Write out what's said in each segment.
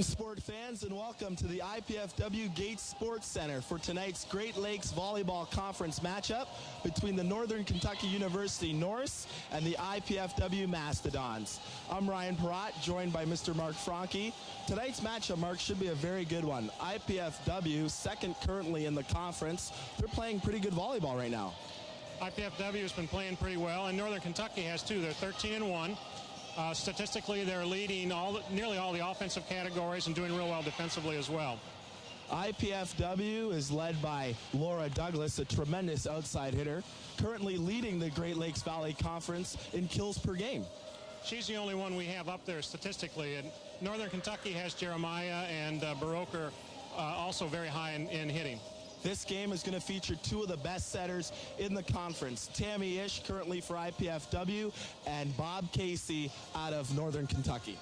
sport fans, and welcome to the IPFW Gates Sports Center for tonight's Great Lakes Volleyball Conference matchup between the Northern Kentucky University Norse and the IPFW Mastodons. I'm Ryan Perrott, joined by Mr. Mark Franke. Tonight's matchup, Mark, should be a very good one. IPFW, second currently in the conference. They're playing pretty good volleyball right now. IPFW has been playing pretty well, and Northern Kentucky has too. They're 13-1. Statistically, they're leading nearly all the offensive categories and doing real well defensively as well. IPFW is led by Laura Douglas, a tremendous outside hitter, currently leading the Great Lakes Valley Conference in kills per game. She's the only one we have up there statistically. And Northern Kentucky has Jeremiah and Baroker also very high in hitting. This game is going to feature two of the best setters in the conference. Tammy Ish, currently for IPFW, and Bob Casey out of Northern Kentucky.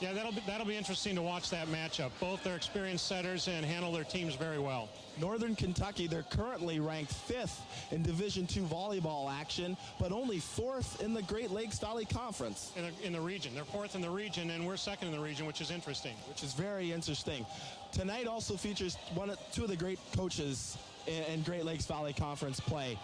Yeah, that'll be interesting to watch that matchup. Both are experienced setters and handle their teams very well. Northern Kentucky, they're currently ranked 5th in Division II volleyball action, but only 4th in the Great Lakes Valley Conference. In the region. They're 4th in the region, and we're 2nd in the region, which is interesting. Which is very interesting. Tonight also features two of the great coaches in Great Lakes Valley Conference play.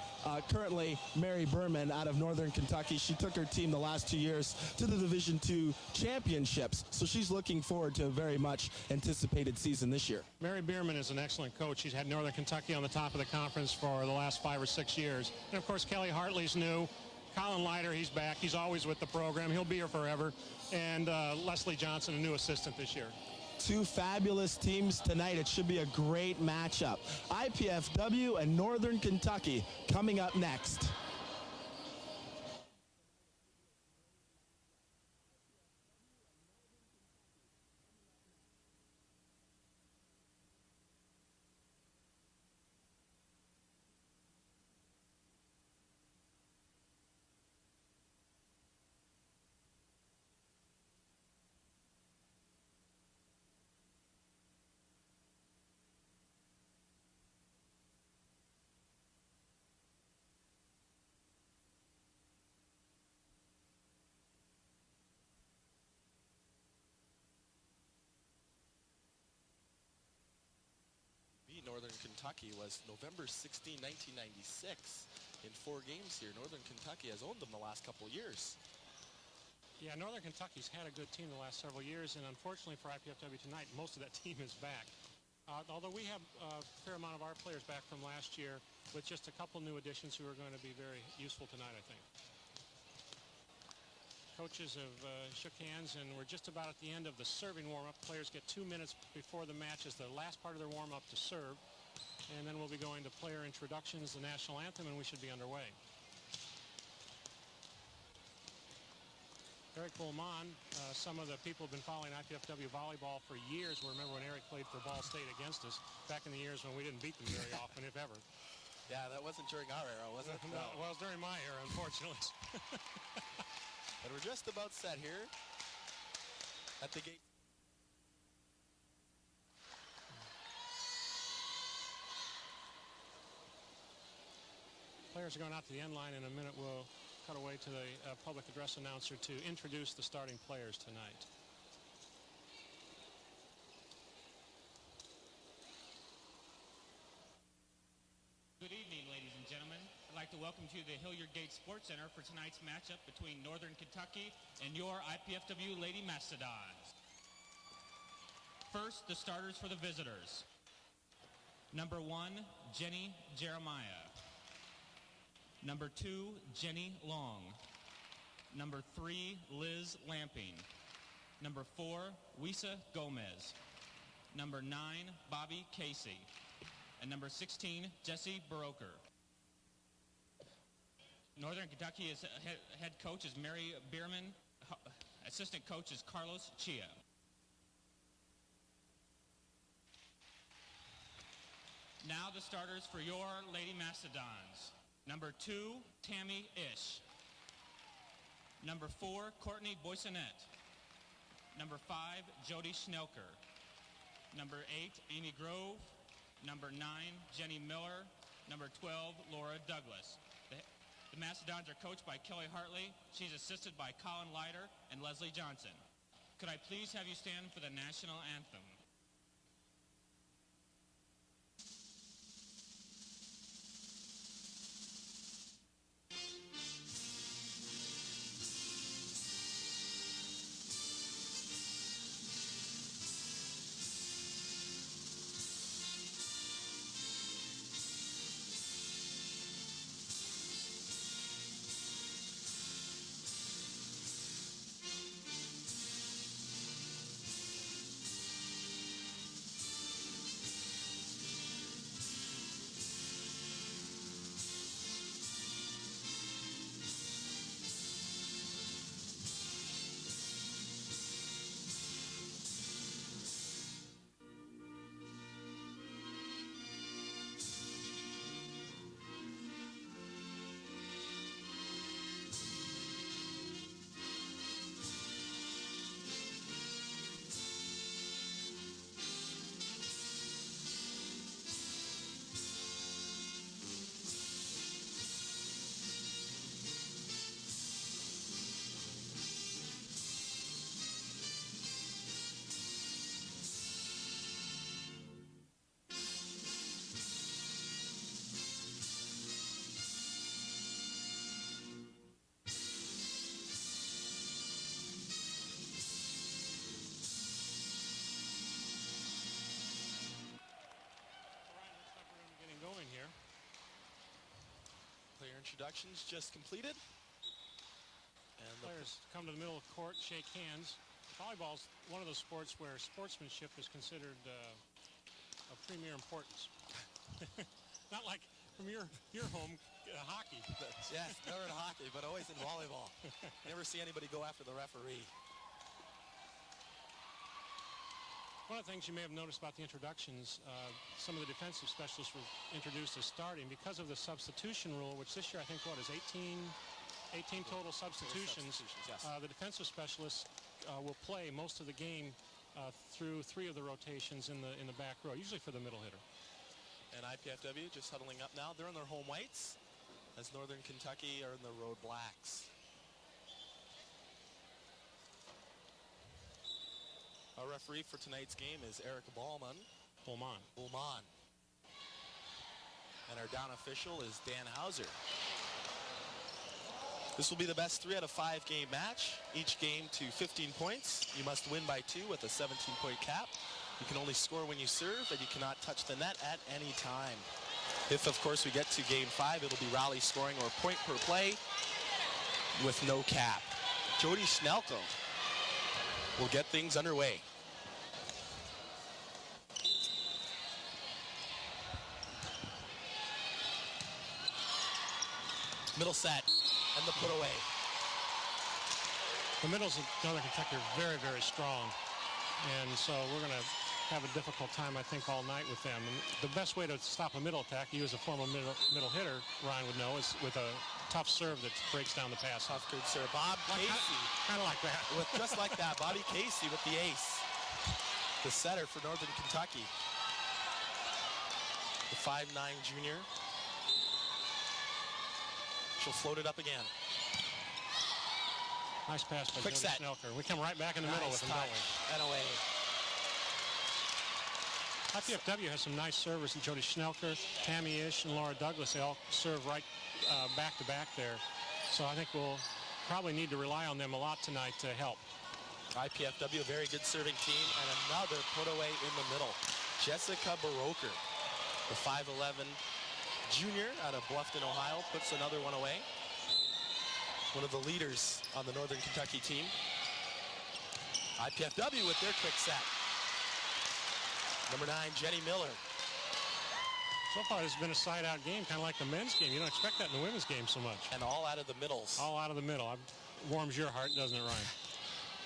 Currently, Mary Berman out of Northern Kentucky. She took her team the last 2 years to the Division II championships, so she's looking forward to a very much anticipated season this year. Mary Bierman is an excellent coach. She's had Northern Kentucky on the top of the conference for the last 5 or 6 years. And, of course, Kelly Hartley's new. Colin Leiter, he's back. He's always with the program. He'll be here forever. And Leslie Johnson, a new assistant this year. Two fabulous teams tonight. It should be a great matchup. IPFW and Northern Kentucky coming up next. Northern Kentucky was November 16, 1996. In 4 games here, Northern Kentucky has owned them the last couple years. Yeah, Northern Kentucky's had a good team the last several years, and unfortunately for IPFW tonight, most of that team is back. Although we have a fair amount of our players back from last year with just a couple new additions who are going to be very useful tonight, I think. Coaches have shook hands, and we're just about at the end of the serving warm-up. Players get 2 minutes before the match as the last part of their warm-up to serve. And then we'll be going to player introductions, the national anthem, and we should be underway. Eric Bowman, some of the people have been following IPFW volleyball for years. We remember when Eric played for Ball State against us back in the years when we didn't beat them very often, if ever. Yeah, that wasn't during our era, was it? No. Well, it was during my era, unfortunately. And we're just about set here at the gate. Players are going out to the end line in a minute. We'll cut away to the public address announcer to introduce the starting players tonight. Good evening, ladies and gentlemen. I'd like to welcome you to the Hilliard Gates Sports Center for tonight's matchup between Northern Kentucky and your IPFW Lady Mastodons. First, the starters for the visitors. Number 1, Jenny Jeremiah. Number 2, Jenny Long. Number 3, Liz Lamping. Number 4, Wisa Gomez. Number 9, Bobby Casey. And number 16, Jesse Baroker. Northern Kentucky is head coach is Mary Bierman. Assistant coach is Carlos Chia. Now the starters for your Lady Mastodons. Number 2, Tammy Ish. Number 4, Courtney Boissonette. Number 5, Jody Schnelker. Number 8, Amy Grove. Number 9, Jenny Miller. Number 12, Laura Douglas. The Mastodons are coached by Kelly Hartley. She's assisted by Colin Leiter and Leslie Johnson. Could I please have you stand for the national anthem? Introductions just completed. And the players come to the middle of the court, shake hands. Volleyball's one of those sports where sportsmanship is considered of premier importance. Not like from your home, hockey. Yes, never in hockey, but always in volleyball. Never see anybody go after the referee. One of the things you may have noticed about the introductions, some of the defensive specialists were introduced as starting because of the substitution rule, which this year I think, is 18 total substitutions. Yes. The defensive specialists will play most of the game through 3 of the rotations in the back row, usually for the middle hitter. And IPFW just huddling up now. They're in their home whites, as Northern Kentucky are in the road blacks. Our referee for tonight's game is Eric Ballman. Bullman. And our down official is Dan Hauser. This will be the best 3 out of 5 game match. Each game to 15 points. You must win by 2 with a 17-point cap. You can only score when you serve, and you cannot touch the net at any time. If, of course, we get to game 5, it'll be rally scoring or point per play with no cap. Jody Schnelko will get things underway. Middle set and the put away. The middles of Northern Kentucky are very, very strong. And so we're going to have a difficult time, I think, all night with them. And the best way to stop a middle attack, you as a former middle hitter, Ryan would know, is with a tough serve that breaks down the pass. Tough good serve. Bob Casey. Kind of like that. Just like that. Bobby Casey with the ace. The setter for Northern Kentucky. The 5'9" junior. She'll float it up again. Nice pass by Quick Jody set. Schnelker. We come right back in the middle with him, don't we? And away. IPFW has some nice servers, and Jody Schnelker, Tammy Ish, and Laura Douglas. They all serve right back to back there. So I think we'll probably need to rely on them a lot tonight to help. IPFW, a very good serving team, and another put away in the middle. Jessica Baroker, the 5'11" junior out of Bluffton, Ohio, puts another one away. One of the leaders on the Northern Kentucky team. IPFW with their quick set. Number 9, Jenny Miller. So far, it's been a side-out game, kind of like the men's game. You don't expect that in the women's game so much. And all out of the middles. All out of the middle. Warms your heart, doesn't it, Ryan?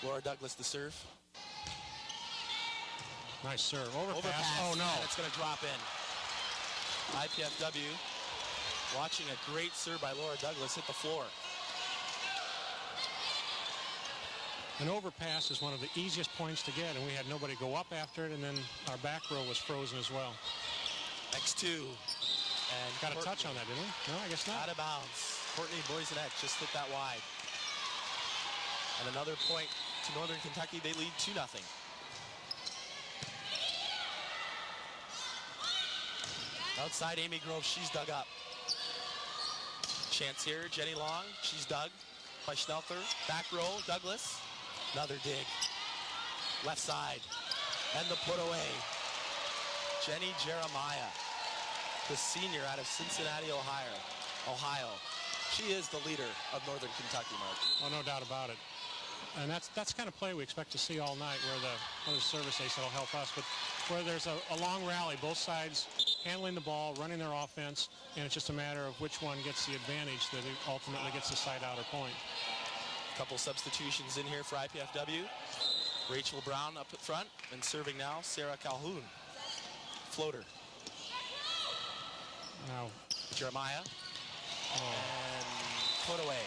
Laura Douglas, the serve. Nice serve. Overpass. Oh, no. And it's going to drop in. IPFW watching a great serve by Laura Douglas hit the floor. An overpass is one of the easiest points to get, and we had nobody go up after it, and then our back row was frozen as well. X2. And got a touch on that, didn't we? No, I guess not. Out of bounds. Courtney Boysenette just hit that wide. And another point to to Northern Kentucky. They lead 2-0. Outside, Amy Grove, she's dug up. Chance here, Jenny Long, she's dug by Schnelfer. Back row, Douglas. Another dig. Left side. And the put away. Jenny Jeremiah, the senior out of Cincinnati, Ohio. She is the leader of Northern Kentucky, Mark. Oh, no doubt about it. And that's kind of play we expect to see all night, where the other service ace that'll help us, but where there's a long rally, both sides handling the ball, running their offense, and it's just a matter of which one gets the advantage that ultimately gets the side out or point. A couple substitutions in here for IPFW. Rachel Brown up at front, and serving now, Sarah Calhoun. Floater. Now, Jeremiah. And put away.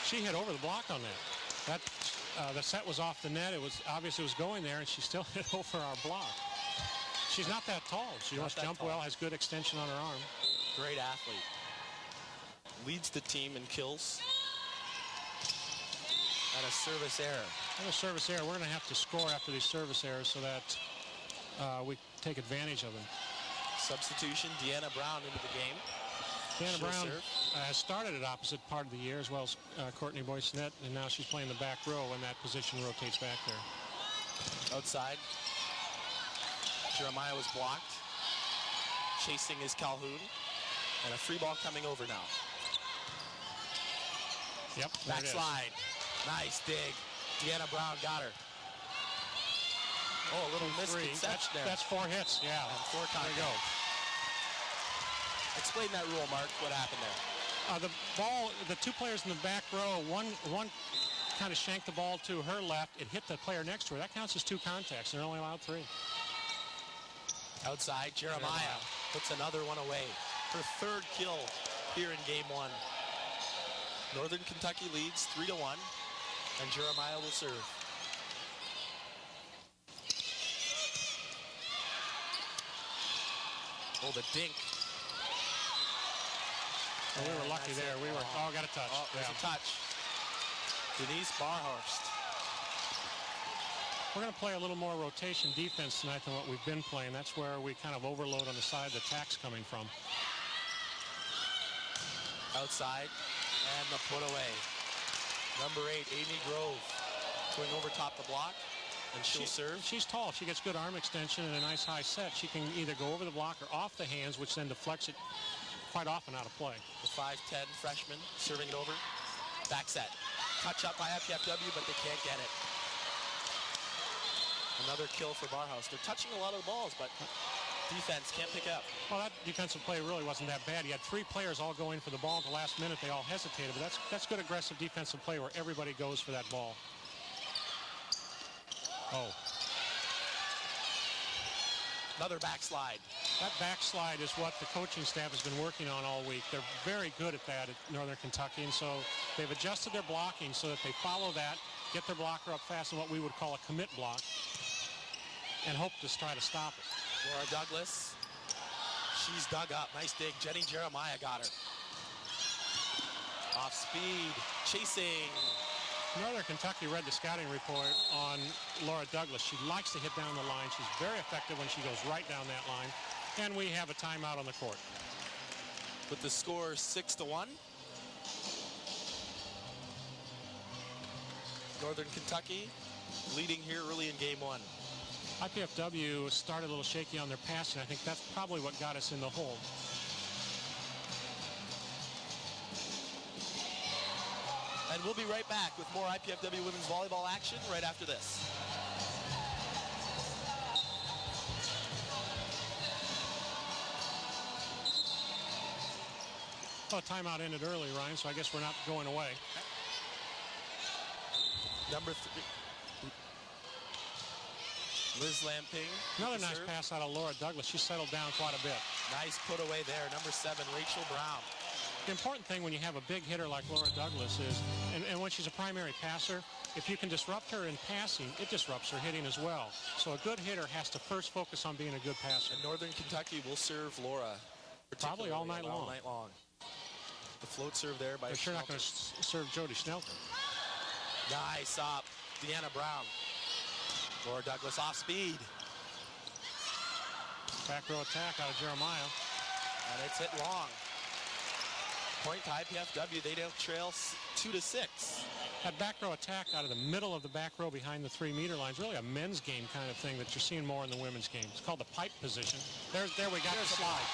She hit over the block on that. The set was off the net. It was obvious it was going there, and she still hit over our block. She's not that tall. She must jump well, has good extension on her arm. Great athlete. Leads the team in kills. And a service error. And a service error. We're going to have to score after these service errors so that we take advantage of them. Substitution, Deanna Brown into the game. Deanna Brown has started at opposite part of the year, as well as Courtney Boysonet, and now she's playing the back row when that position rotates back there. Outside. Jeremiah was blocked. Chasing is Calhoun. And a free ball coming over now. Yep. Backslide. Nice dig. Deanna Brown got her. Oh, a little misconception there. That's 4 hits, yeah. And 4 contacts. There you go. Explain that rule, Mark. What happened there? The ball, the 2 players in the back row, one kind of shanked the ball to her left. It hit the player next to her. That counts as 2 contacts. They're only allowed 3. Outside, Jeremiah puts another one away. Her 3rd kill here in game 1. Northern Kentucky leads 3-1, and Jeremiah will serve. Oh, the dink. Well, we were lucky there. Got a touch. Oh, there's a touch. Denise Barhorst. We're going to play a little more rotation defense tonight than what we've been playing. That's where we kind of overload on the side the attack's coming from. Outside, and the put away. Number 8, Amy Grove, going over top the block, and she'll serve. She's tall. She gets good arm extension and a nice high set. She can either go over the block or off the hands, which then deflects it quite often out of play. The 5'10 freshman serving it over. Back set. Touch up by IPFW, but they can't get it. Another kill for Barhouse. They're touching a lot of the balls, but defense can't pick up. Well, that defensive play really wasn't that bad. You had 3 players all going for the ball at the last minute. They all hesitated, but that's good aggressive defensive play where everybody goes for that ball. Oh. Another backslide. That backslide is what the coaching staff has been working on all week. They're very good at that at Northern Kentucky, and so they've adjusted their blocking so that they follow that, get their blocker up fast in what we would call a commit block, and hope to try to stop it. Laura Douglas, she's dug up. Nice dig. Jenny Jeremiah got her. Off speed, chasing. Northern Kentucky read the scouting report on Laura Douglas. She likes to hit down the line. She's very effective when she goes right down that line. And we have a timeout on the court. With the score 6-1. Northern Kentucky leading here early in game 1. IPFW started a little shaky on their passing. I think that's probably what got us in the hole. And we'll be right back with more IPFW women's volleyball action right after this. Well, timeout ended early, Ryan, so I guess we're not going away. Number 3. Liz Lamping. Another nice pass out of Laura Douglas. She settled down quite a bit. Nice put away there. Number 7, Rachel Brown. The important thing when you have a big hitter like Laura Douglas is, and when she's a primary passer, if you can disrupt her in passing, it disrupts her hitting as well. So a good hitter has to first focus on being a good passer. And Northern Kentucky will serve Laura. Probably all night long. The float serve there by They're sure not going to serve Jody Schnelter. Nice up. Deanna Brown. Laura Douglas off speed. Back row attack out of Jeremiah. And it's hit long. Point to IPFW. They don't trail 2-6. That back row attack out of the middle of the back row behind the 3-meter line is really a men's game kind of thing that you're seeing more in the women's game. It's called the pipe position. There we got the slide.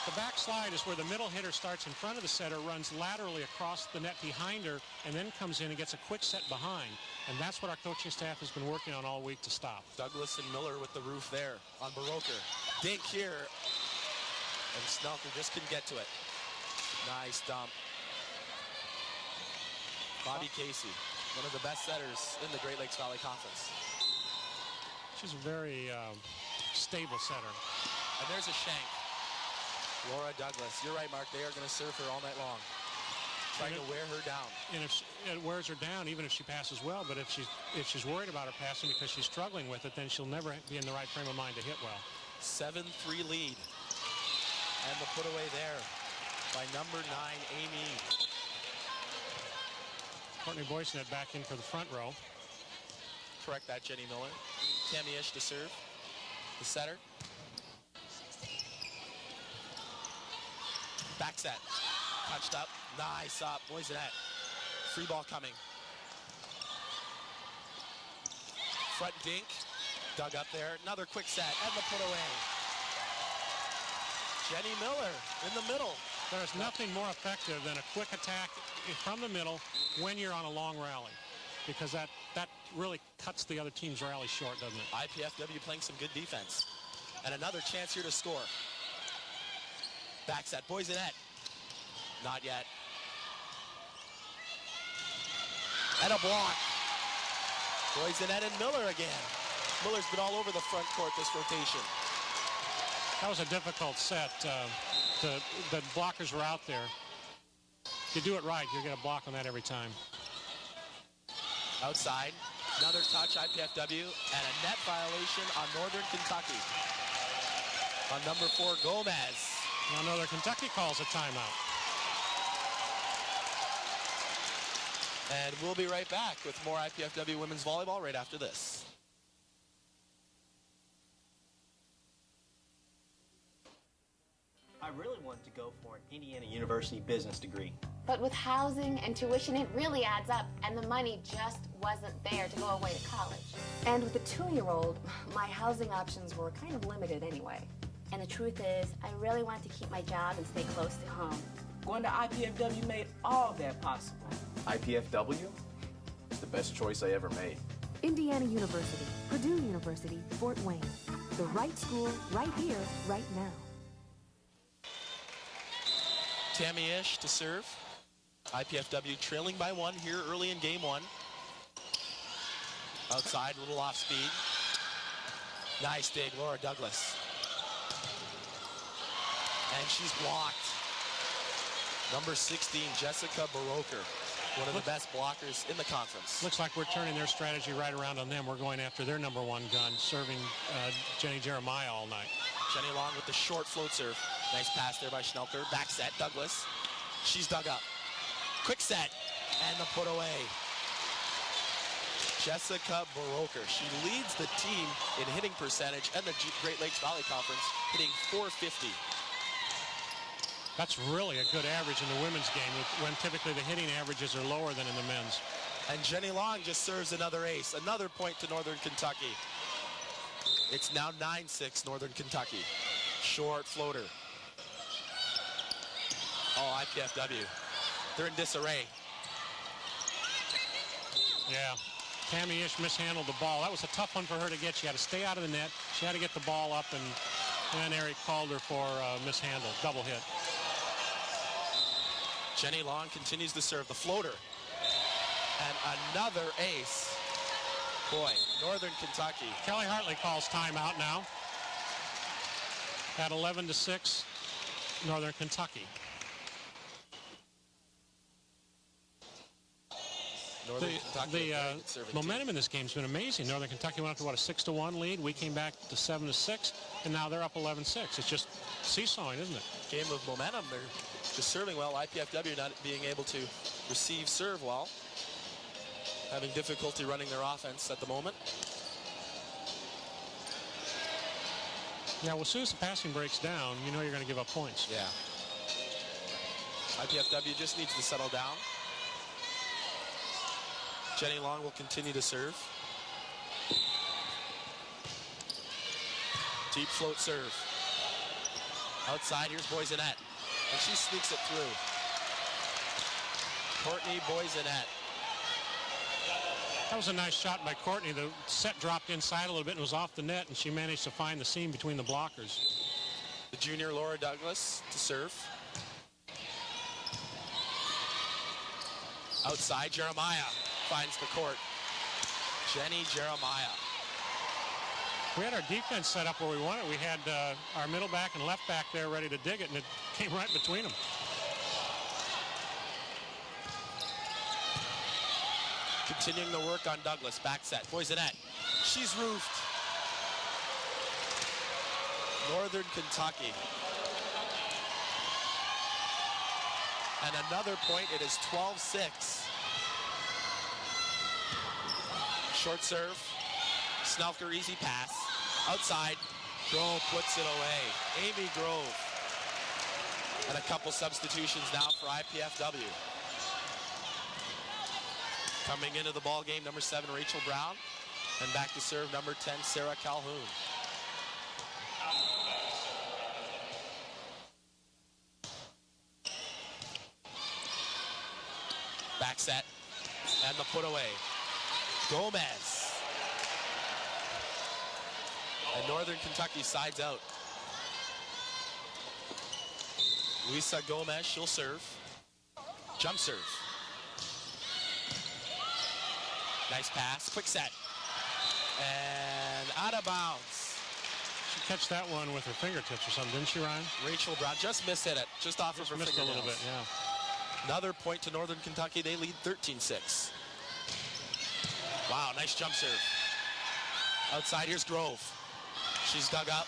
The back slide is where the middle hitter starts in front of the setter, runs laterally across the net behind her, and then comes in and gets a quick set behind. And that's what our coaching staff has been working on all week to stop. Douglas and Miller with the roof there on Baroker. Dink here. And Snelker just couldn't get to it. Nice dump. Bobby Casey, one of the best setters in the Great Lakes Valley Conference. She's a very stable setter. And there's a shank. Laura Douglas. You're right, Mark. They are going to serve her all night long. Trying to wear her down. And if it wears her down, even if she passes well, but if she's worried about her passing because she's struggling with it, then she'll never be in the right frame of mind to hit well. 7-3 lead. And the put away there by number 9, Amy. Courtney Boysonet back in for the front row. Correct that, Jenny Miller. Tammy Ish to serve. The setter. Back set. Touched up. Nice up. Boysonet. Free ball coming. Front dink. Dug up there. Another quick set. And the put away. Jenny Miller in the middle. There's nothing more effective than a quick attack from the middle when you're on a long rally, because that really cuts the other team's rally short, doesn't it? IPFW playing some good defense. And another chance here to score. Back set. Boysonet. Not yet. And a block. Boysonet and Miller again. Miller's been all over the front court this rotation. That was a difficult set. The blockers were out there. If you do it right, you'll get a block on that every time. Outside. Another touch, IPFW, and a net violation on Northern Kentucky. On number 4, Gomez. Now Northern Kentucky calls a timeout. And we'll be right back with more IPFW women's volleyball right after this. I really wanted to go for an Indiana University business degree. But with housing and tuition, it really adds up, and the money just wasn't there to go away to college. And with a 2-year-old, my housing options were kind of limited anyway. And the truth is, I really wanted to keep my job and stay close to home. Going to IPFW made all that possible. IPFW? It's the best choice I ever made. Indiana University, Purdue University, Fort Wayne. The right school, right here, right now. Tammy Ish to serve. IPFW trailing by 1 here early in game 1. Outside, a little off speed. Nice dig, Laura Douglas. And she's blocked. Number 16, Jessica Baroker. One of the best blockers in the conference. Looks like we're turning their strategy right around on them. We're going after their number 1 gun, serving Jenny Jeremiah all night. Jenny Long with the short float serve. Nice pass there by Schnelker. Back set, Douglas. She's dug up. Quick set, and the put away. Jessica Baroker. She leads the team in hitting percentage and the Great Lakes Valley Conference, hitting .450. That's really a good average in the women's game when typically the hitting averages are lower than in the men's. And Jenny Long just serves another ace. Another point to Northern Kentucky. It's now 9-6 Northern Kentucky. Short floater. Oh, IPFW. They're in disarray. Yeah. Tammy Ish mishandled the ball. That was a tough one for her to get. She had to stay out of the net. She had to get the ball up, and Eric called her for mishandle. Double hit. Jenny Long continues to serve the floater. And another ace. Boy, Northern Kentucky. Kelly Hartley calls timeout now. At 11-6, Northern Kentucky. The momentum in this game has been amazing. Northern Kentucky went up to, what, a 6-1 lead. We came back to 7-6, and now they're up 11-6. It's just seesawing, isn't it? Game of momentum. They're just serving well. IPFW not being able to receive serve well. having difficulty running their offense at the moment. Yeah, well, as soon as the passing breaks down, you know you're going to give up points. Yeah. IPFW just needs to settle down. Jenny Long will continue to serve. Deep float serve. Outside, here's Boisenette. And she sneaks it through. Courtney Boisenette. That was a nice shot by Courtney. The set dropped inside a little bit and was off the net, and she managed to find the seam between the blockers. The junior Laura Douglas to serve. Outside, Jeremiah finds the court. Jenny Jeremiah. We had our defense set up where we wanted. We had our middle back and left back there ready to dig it, and it came right between them. Continuing the work on Douglas. Back set. Boisenette. She's roofed. Northern Kentucky. And another point. It is 12-6. Short serve. Snelker, easy pass. Outside. Grove puts it away. Amy Grove. And a couple substitutions now for IPFW. Coming into the ball game, number 7, Rachel Brown. And back to serve, number 10, Sarah Calhoun. Back set. And the put away. Gomez. And Northern Kentucky sides out. Luisa Gomez, she'll serve. Jump serve. Nice pass, quick set. And out of bounds. She catch that one with her fingertips or something, didn't she, Ryan? Rachel Brown just missed it, just off of her missed fingernails. a little bit, yeah. Another point to Northern Kentucky. They lead 13-6. Wow, nice jump serve. Outside, here's Grove. She's dug up.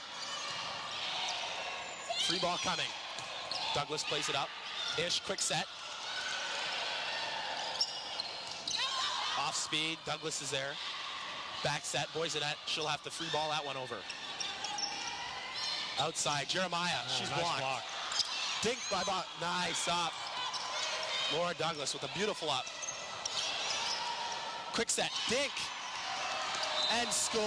Free ball coming. Douglas plays it up. Ish, quick set. Off speed, Douglas is there. Back set, Boisenette. She'll have to free ball that one over. Outside, Jeremiah. She's nice blocked. block. Dink by Bob. Nice up. Laura Douglas with a beautiful up. Quick set, dink. And score.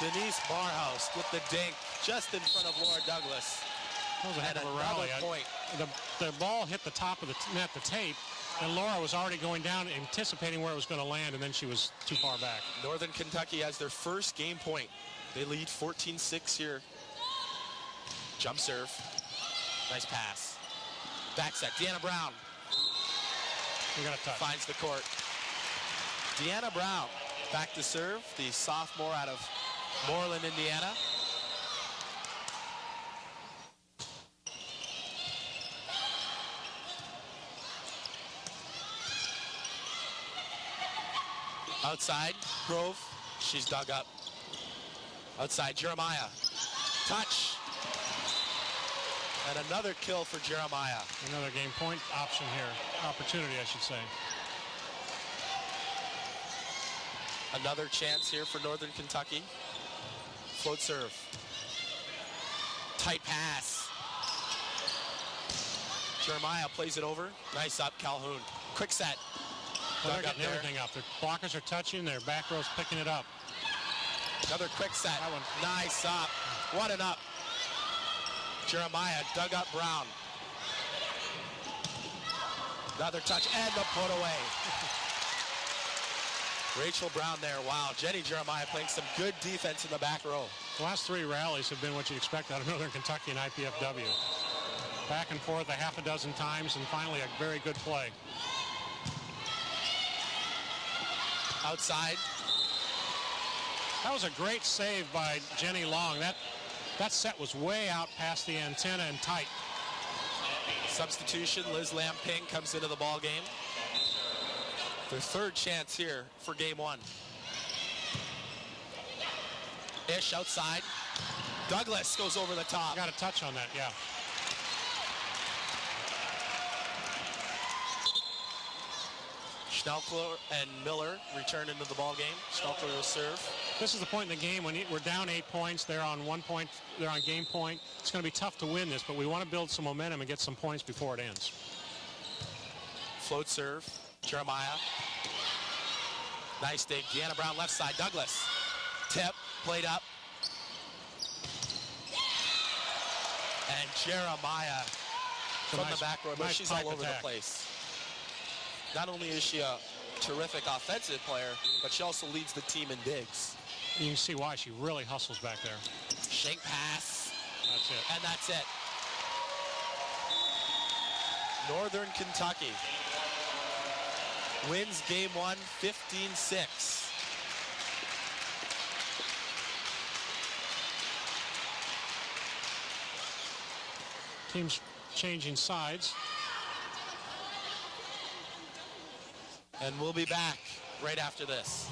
Denise Barhouse with the dink just in front of Laura Douglas. That was a heck And of a another rally. point. The ball hit the top of the net, the tape, and Laura was already going down, anticipating where it was going to land, and then she was too far back. Northern Kentucky has their first game point. They lead 14-6 here. Jump serve. Nice pass. Back set. Deanna Brown We got a touch. finds the court. Deanna Brown back to serve, the sophomore out of Moreland, Indiana. Outside, Grove. She's dug up. Outside, Jeremiah. Touch. And another kill for Jeremiah. Another game point option here. Opportunity, I should say. Another chance here for Northern Kentucky. Float serve. Tight pass. Jeremiah plays it over. Nice up, Calhoun. Quick set. Well, they're Dug up getting there. everything up. Their blockers are touching. Their back row's picking it up. Another quick set. That one. Nice up. What an up. Jeremiah dug up Brown. Another touch and the put away. Rachel Brown there. Wow. Jenny Jeremiah playing some good defense in the back row. The last three rallies have been what you'd expect out of Northern Kentucky and IPFW. Back and forth a half a dozen times, and finally a very good play. Outside. That was a great save by Jenny Long. That set was way out past the antenna and tight. Substitution, Liz Lamping comes into the ball game. Their third chance here for game one. Ish outside. Douglas goes over the top. Got a touch on that, yeah. Schnelkler and Miller return into the ball game. Schnelkler will serve. This is the point in the game when we're down 8 points. They're on 1 point. They're on game point. It's going to be tough to win this, but we want to build some momentum and get some points before it ends. Float serve. Jeremiah. Nice dig. Deanna Brown left side. Douglas. Tip. Played up. And Jeremiah from the back row. But she's all over the place. Not only is she a terrific offensive player, but she also leads the team in digs. You can see why. She really hustles back there. Shank pass. That's it. And that's it. Northern Kentucky wins game 1, 15-6. Teams changing sides. And we'll be back right after this.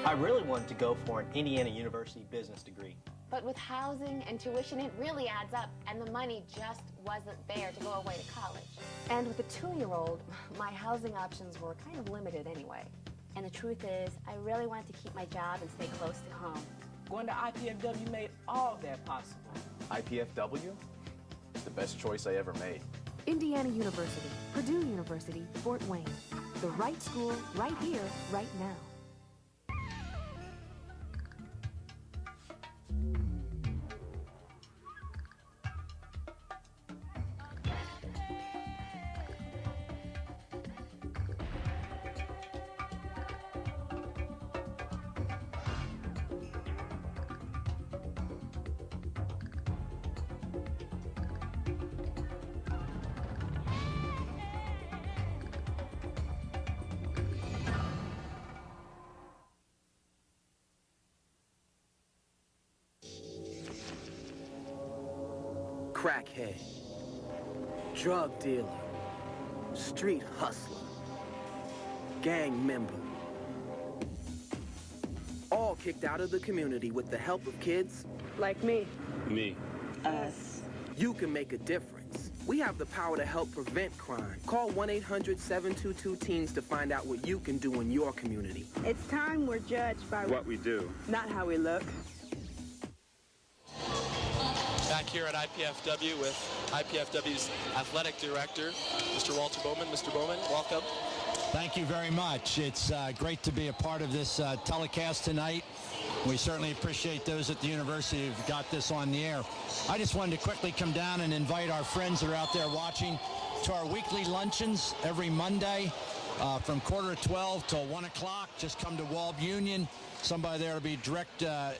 I really wanted to go for an Indiana University business degree. But with housing and tuition, it really adds up, and the money just wasn't there to go away to college. And with a 2-year-old, my housing options were kind of limited anyway. And the truth is, I really wanted to keep my job and stay close to home. Going to IPFW made all of that possible. IPFW? The best choice I ever made. Indiana University, Purdue University, Fort Wayne. The right school, right here, right now. Crackhead, drug dealer, street hustler, gang member. All kicked out of the community with the help of kids like me. Me. Us. You can make a difference. We have the power to help prevent crime. Call 1-800-722-TEENS to find out what you can do in your community. It's time we're judged by what we do, not how we look. Back here at IPFW with IPFW's athletic director, Mr. Walter Bowman. Mr. Bowman, welcome. Thank you very much. It's great to be a part of this telecast tonight. We certainly appreciate those at the university who've got this on the air. I just wanted to quickly come down and invite our friends that are out there watching to our weekly luncheons every Monday from 11:45 till 1 o'clock. Just come to Walb Union. Somebody there will be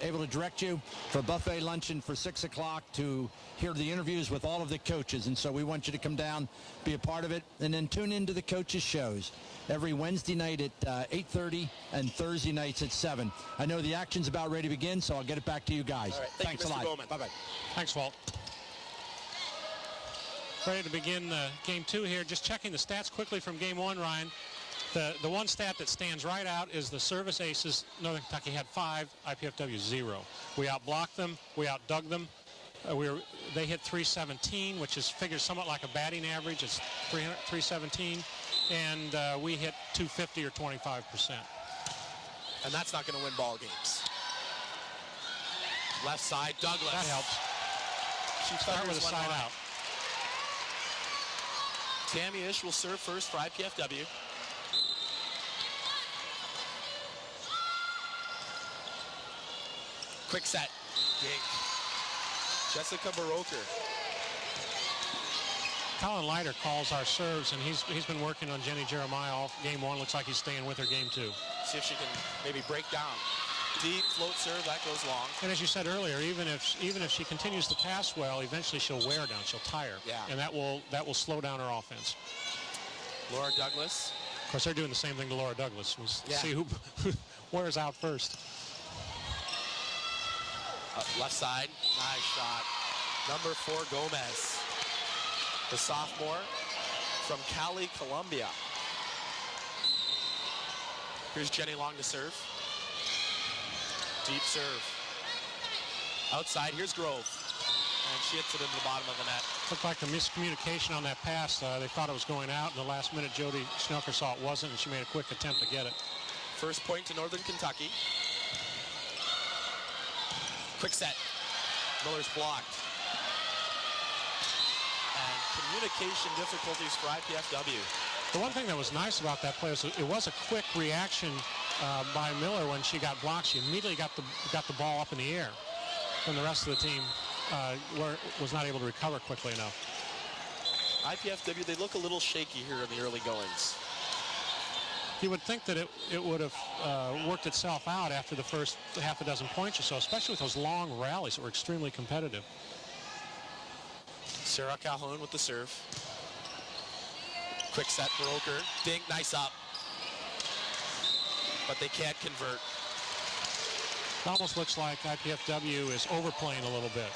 able to direct you for a buffet luncheon for 6 o'clock to hear the interviews with all of the coaches. And so we want you to come down, be a part of it, and then tune into the coaches' shows every Wednesday night at 8:30 and Thursday nights at 7. I know the action's about ready to begin, so I'll get it back to you guys. All right. Thanks you, Mr. a lot. Bowman. Bye-bye. Thanks, Walt. Ready to begin game 2 here. Just checking the stats quickly from game 1, Ryan. The one stat that stands right out is the service aces. Northern Kentucky had 5, IPFW 0. We outblocked them. We outdug them. They hit 317, which is figures somewhat like a batting average. It's 317. And we hit 250 or 25%. And that's not going to win ball games. Left side, Douglas. That helps. She Start with a side out. Tammy Ish will serve first for IPFW. Quick set. Dig. Jessica Baroker. Colin Leiter calls our serves, and he's been working on Jenny Jeremiah all game 1. Looks like he's staying with her game 2. See if she can maybe break down. Deep float serve, that goes long. And as you said earlier, even if she continues to pass well, eventually she'll wear down, she'll tire. Yeah. And that will slow down her offense. Laura Douglas. Of course, they're doing the same thing to Laura Douglas. We'll see who wears out first. Left side, nice shot. Number 4, Gomez. the sophomore from Cali, Colombia. Here's Jenny Long to serve. Deep serve. Outside, here's Grove. And she hits it into the bottom of the net. Looked like a miscommunication on that pass. They thought it was going out. In the last minute, Jody Schnelker saw it wasn't, and she made a quick attempt to get it. First point to Northern Kentucky. Quick set. Miller's blocked. And communication difficulties for IPFW. The one thing that was nice about that play was it was a quick reaction by Miller when she got blocked. She immediately got the ball up in the air when the rest of the team was not able to recover quickly enough. IPFW, they look a little shaky here in the early goings. You would think that it would have worked itself out after the first half a dozen points or so, especially with those long rallies that were extremely competitive. Sarah Calhoun with the serve. Quick set for Oker. Dink, nice up. But they can't convert. It almost looks like IPFW is overplaying a little bit.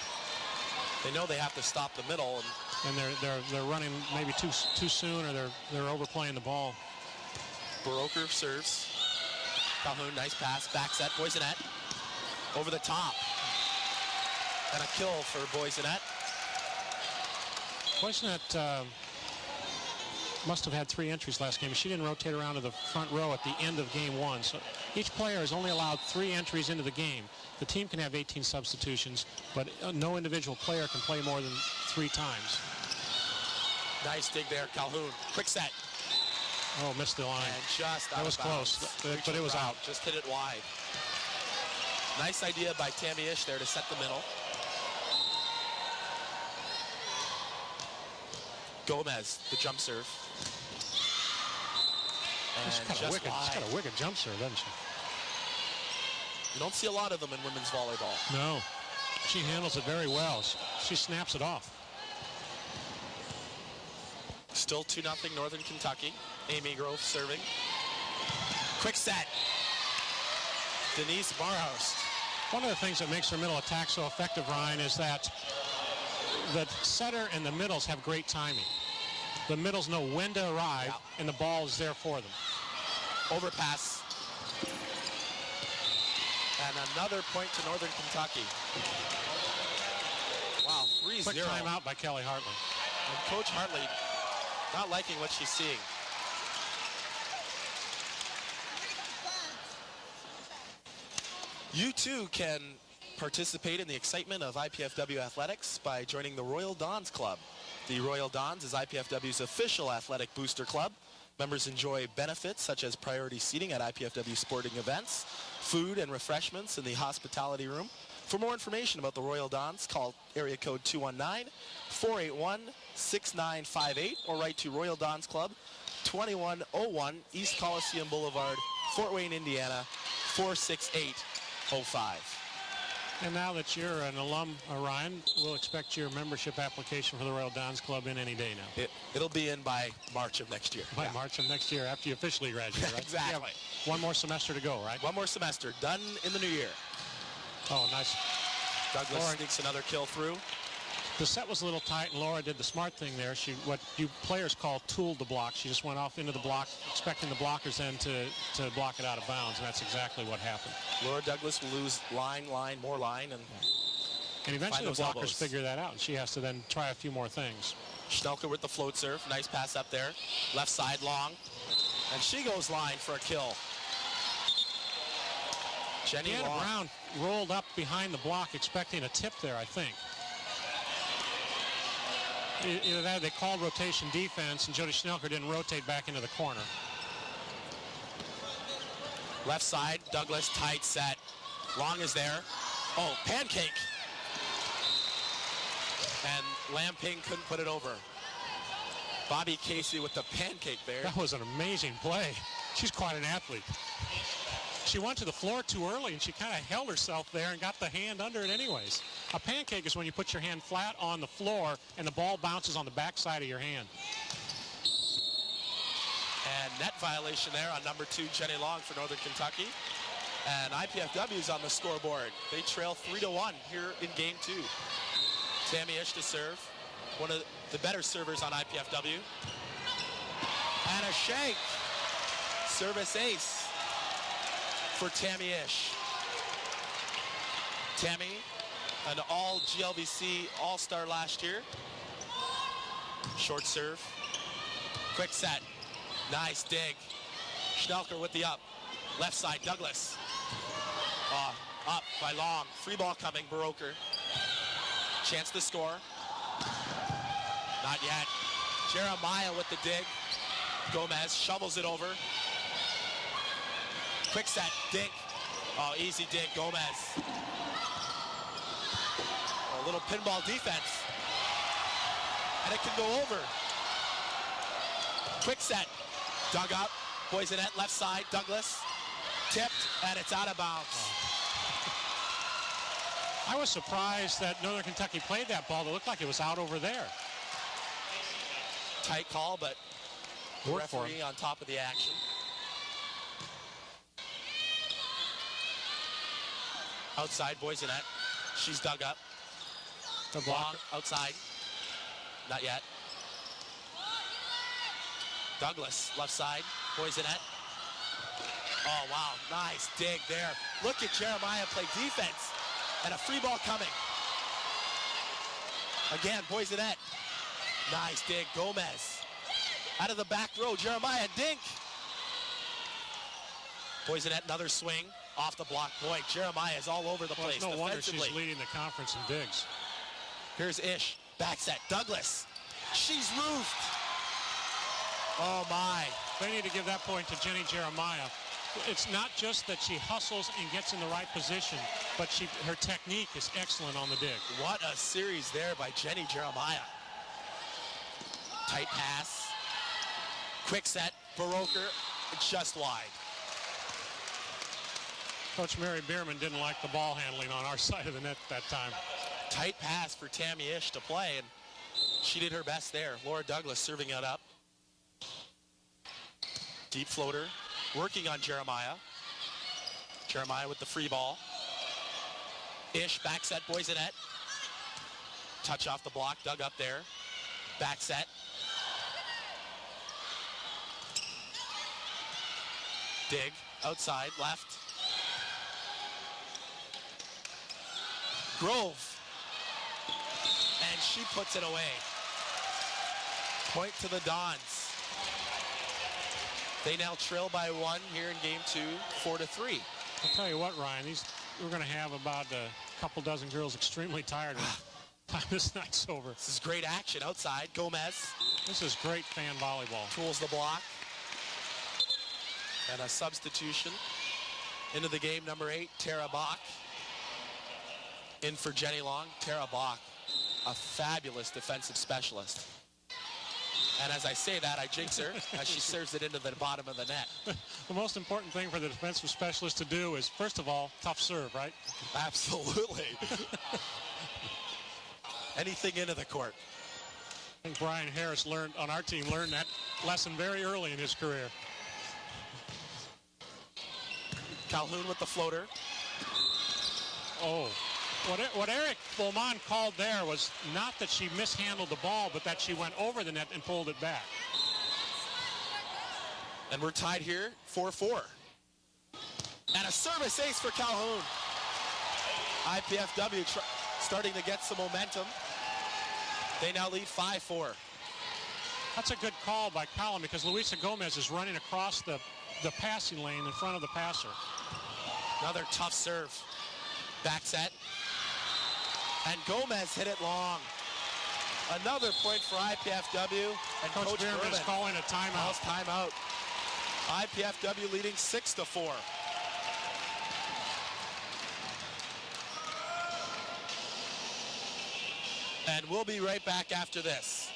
They know they have to stop the middle, and they're running maybe too soon, or they're overplaying the ball. Baroker serves. Calhoun, nice pass, back set, Boisonette. Over the top. And a kill for Boisonette. Boisonette must have had 3 entries last game. She didn't rotate around to the front row at the end of game 1. So each player is only allowed 3 entries into the game. The team can have 18 substitutions, but no individual player can play more than 3 times. Nice dig there, Calhoun. Quick set. Oh, missed the line. And just out that was of bounds. close, but it was out. Just hit it wide. Nice idea by Tammy Ish there to set the middle. Gomez, the jump serve. And she's got a wicked jump serve, doesn't she? You don't see a lot of them in women's volleyball. No. She handles it very well. She snaps it off. Still 2-0 Northern Kentucky. Amy Grove serving. Quick set. Denise Barhouse. One of the things that makes her middle attack so effective, Ryan, is that the setter and the middles have great timing. The middles know when to arrive, and the ball is there for them. Overpass. And another point to Northern Kentucky. Wow, 3-0. Quick timeout by Kelly Hartley. And Coach Hartley not liking what she's seeing. You too can participate in the excitement of IPFW athletics by joining the Royal Dons Club. The Royal Dons is IPFW's official athletic booster club. Members enjoy benefits such as priority seating at IPFW sporting events, food and refreshments in the hospitality room. For more information about the Royal Dons, call area code 219-481-6958 or write to Royal Dons Club, 2101 East Coliseum Boulevard, Fort Wayne, Indiana, 46805. And now that you're an alum, Ryan, we'll expect your membership application for the Royal Dons Club in any day now. It'll be in by March of next year. By March of next year, after you officially graduate, right? Exactly. One more semester to go, right? One more semester, done in the new year. Oh, nice. Douglas sneaks another kill through. The set was a little tight, and Laura did the smart thing there. She, what you players call tooled the block. She just went off into the block, expecting the blockers then to block it out of bounds, and that's exactly what happened. Laura Douglas will lose line, more line, and eventually the blockers figure that out, and she has to then try a few more things. Schnelker with the float serve. Nice pass up there. Left side long, and she goes line for a kill. Jenny Long. Brown rolled up behind the block expecting a tip there, I think. Either that or they called rotation defense, and Jody Schnelker didn't rotate back into the corner. Left side, Douglas, tight set. Long is there. Oh, pancake. And Lamping couldn't put it over. Bobby Casey with the pancake there. That was an amazing play. She's quite an athlete. She went to the floor too early, and she kind of held herself there and got the hand under it anyways. A pancake is when you put your hand flat on the floor and the ball bounces on the backside of your hand. And net violation there on number 2, Jenny Long for Northern Kentucky. And IPFW is on the scoreboard. They trail 3-1 here in game 2. Tammy Ish to serve. One of the better servers on IPFW. And a shank. Service ace for Tammy Ish. Tammy, an all GLVC All-Star last year. Short serve. Quick set. Nice dig. Schnelker with the up. Left side, Douglas. Up by Long. Free ball coming, Baroker. Chance to score. Not yet. Jeremiah with the dig. Gomez shovels it over. Quick set, dig. Oh, easy dig, Gomez. A little pinball defense. And it can go over. Quick set. Dug up. Poisonette left side. Douglas. Tipped, and it's out of bounds. I was surprised that Northern Kentucky played that ball. It looked like it was out over there. Tight call, but the referee on top of the action. Outside, Poisonette. She's dug up. The block. Long, outside. Not yet. Douglas, left side. Poisonette. Oh, wow. Nice dig there. Look at Jeremiah play defense. And a free ball coming. Again, Poisonette. Nice dig. Gomez. Out of the back row. Jeremiah dink. Poisonette, another swing. Off the block. Boy, Jeremiah is all over the place. No wonder she's leading the conference in digs. Here's Ish. Back set. Douglas. She's roofed. Oh, my. They need to give that point to Jenny Jeremiah. It's not just that she hustles and gets in the right position, but her technique is excellent on the dig. What a series there by Jenny Jeremiah. Tight pass. Quick set. Baroker just wide. Coach Mary Bierman didn't like the ball handling on our side of the net that time. Tight pass for Tammy Ish to play, and she did her best there. Laura Douglas serving it up. Deep floater. Working on Jeremiah. Jeremiah with the free ball. Ish, back set, Poisonette. Touch off the block, dug up there. Back set. Dig, outside, left. Grove. And she puts it away. Point to the Dons. They now trail by 1 here in game 2, 4-3. I'll tell you what, Ryan, we're going to have about a couple dozen girls extremely tired by this night's over. This is great action outside. Gomez. This is great fan volleyball. Tools the block. And a substitution into the game, number 8, Tara Bach. In for Jenny Long. Tara Bach, a fabulous defensive specialist. And as I say that, I jinx her as she serves it into the bottom of the net. The most important thing for the defensive specialist to do is, first of all, tough serve, right? Absolutely. Anything into the court. I think Brian Harris on our team learned that lesson very early in his career. Calhoun with the floater. Oh. What Eric Beaumont called there was not that she mishandled the ball, but that she went over the net and pulled it back. And we're tied here, 4-4. And a service ace for Calhoun. IPFW starting to get some momentum. They now lead 5-4. That's a good call by Colin because Luisa Gomez is running across the passing lane in front of the passer. Another tough serve. Back set. And Gomez hit it long. Another point for IPFW. And Coach Bierman is calling a timeout. Timeout. IPFW leading 6-4. And we'll be right back after this.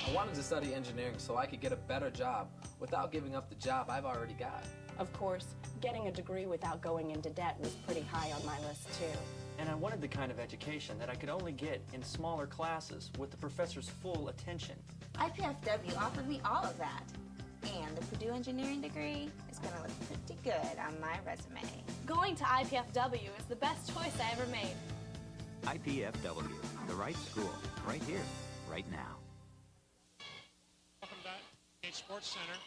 I wanted to study engineering so I could get a better job without giving up the job I've already got. Of course, getting a degree without going into debt was pretty high on my list too. And I wanted the kind of education that I could only get in smaller classes with the professor's full attention. IPFW offered me all of that. And the Purdue engineering degree is going to look pretty good on my resume. Going to IPFW is the best choice I ever made. IPFW, the right school, right here, right now. Welcome to Gate Sports Center.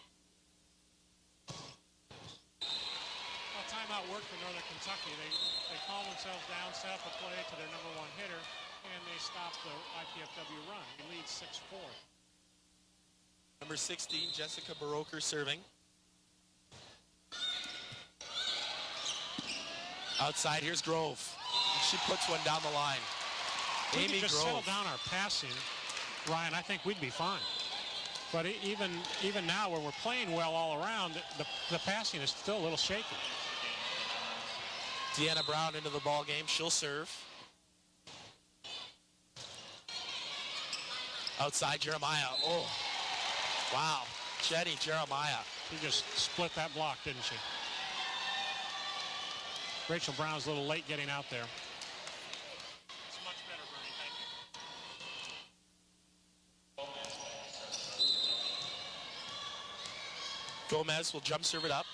Well, timeout worked for Northern Kentucky. They calm themselves down, set up a play to their number one hitter, and they stop the IPFW run. They lead 6-4. Number 16, Jessica Baroker serving. Outside, here's Grove. She puts one down the line. We Amy could just Grove. settle down our passing, Ryan. I think we'd be fine. But even now, where we're playing well all around, the passing is still a little shaky. Deanna Brown into the ball game. She'll serve. Outside, Jeremiah. Oh, wow. Jenny Jeremiah. She just split that block, didn't she? Rachel Brown's a little late getting out there. It's much better, Bernie. Thank you. Gomez will jump serve it up.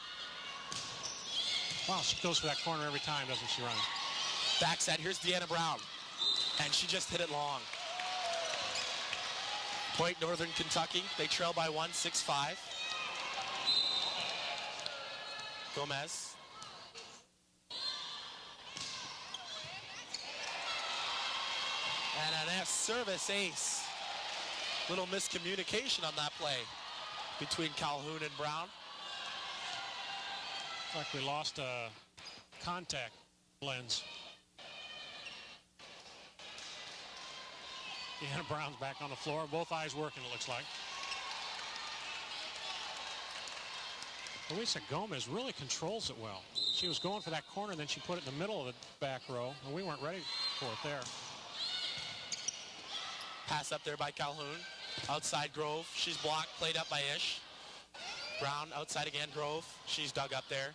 Wow, she goes for that corner every time, doesn't she, Ryan? Back set. Here's Deanna Brown. And she just hit it long. Point Northern Kentucky. They trail by 1, 6-5. Gomez. And an service ace. Little miscommunication on that play between Calhoun and Brown. Like we lost a contact lens. Deanna Brown's back on the floor. Both eyes working, it looks like. Luisa Gomez really controls it well. She was going for that corner, then she put it in the middle of the back row, and we weren't ready for it there. Pass up there by Calhoun. Outside Grove. She's blocked, played up by Ish. Brown outside again, Grove. She's dug up there.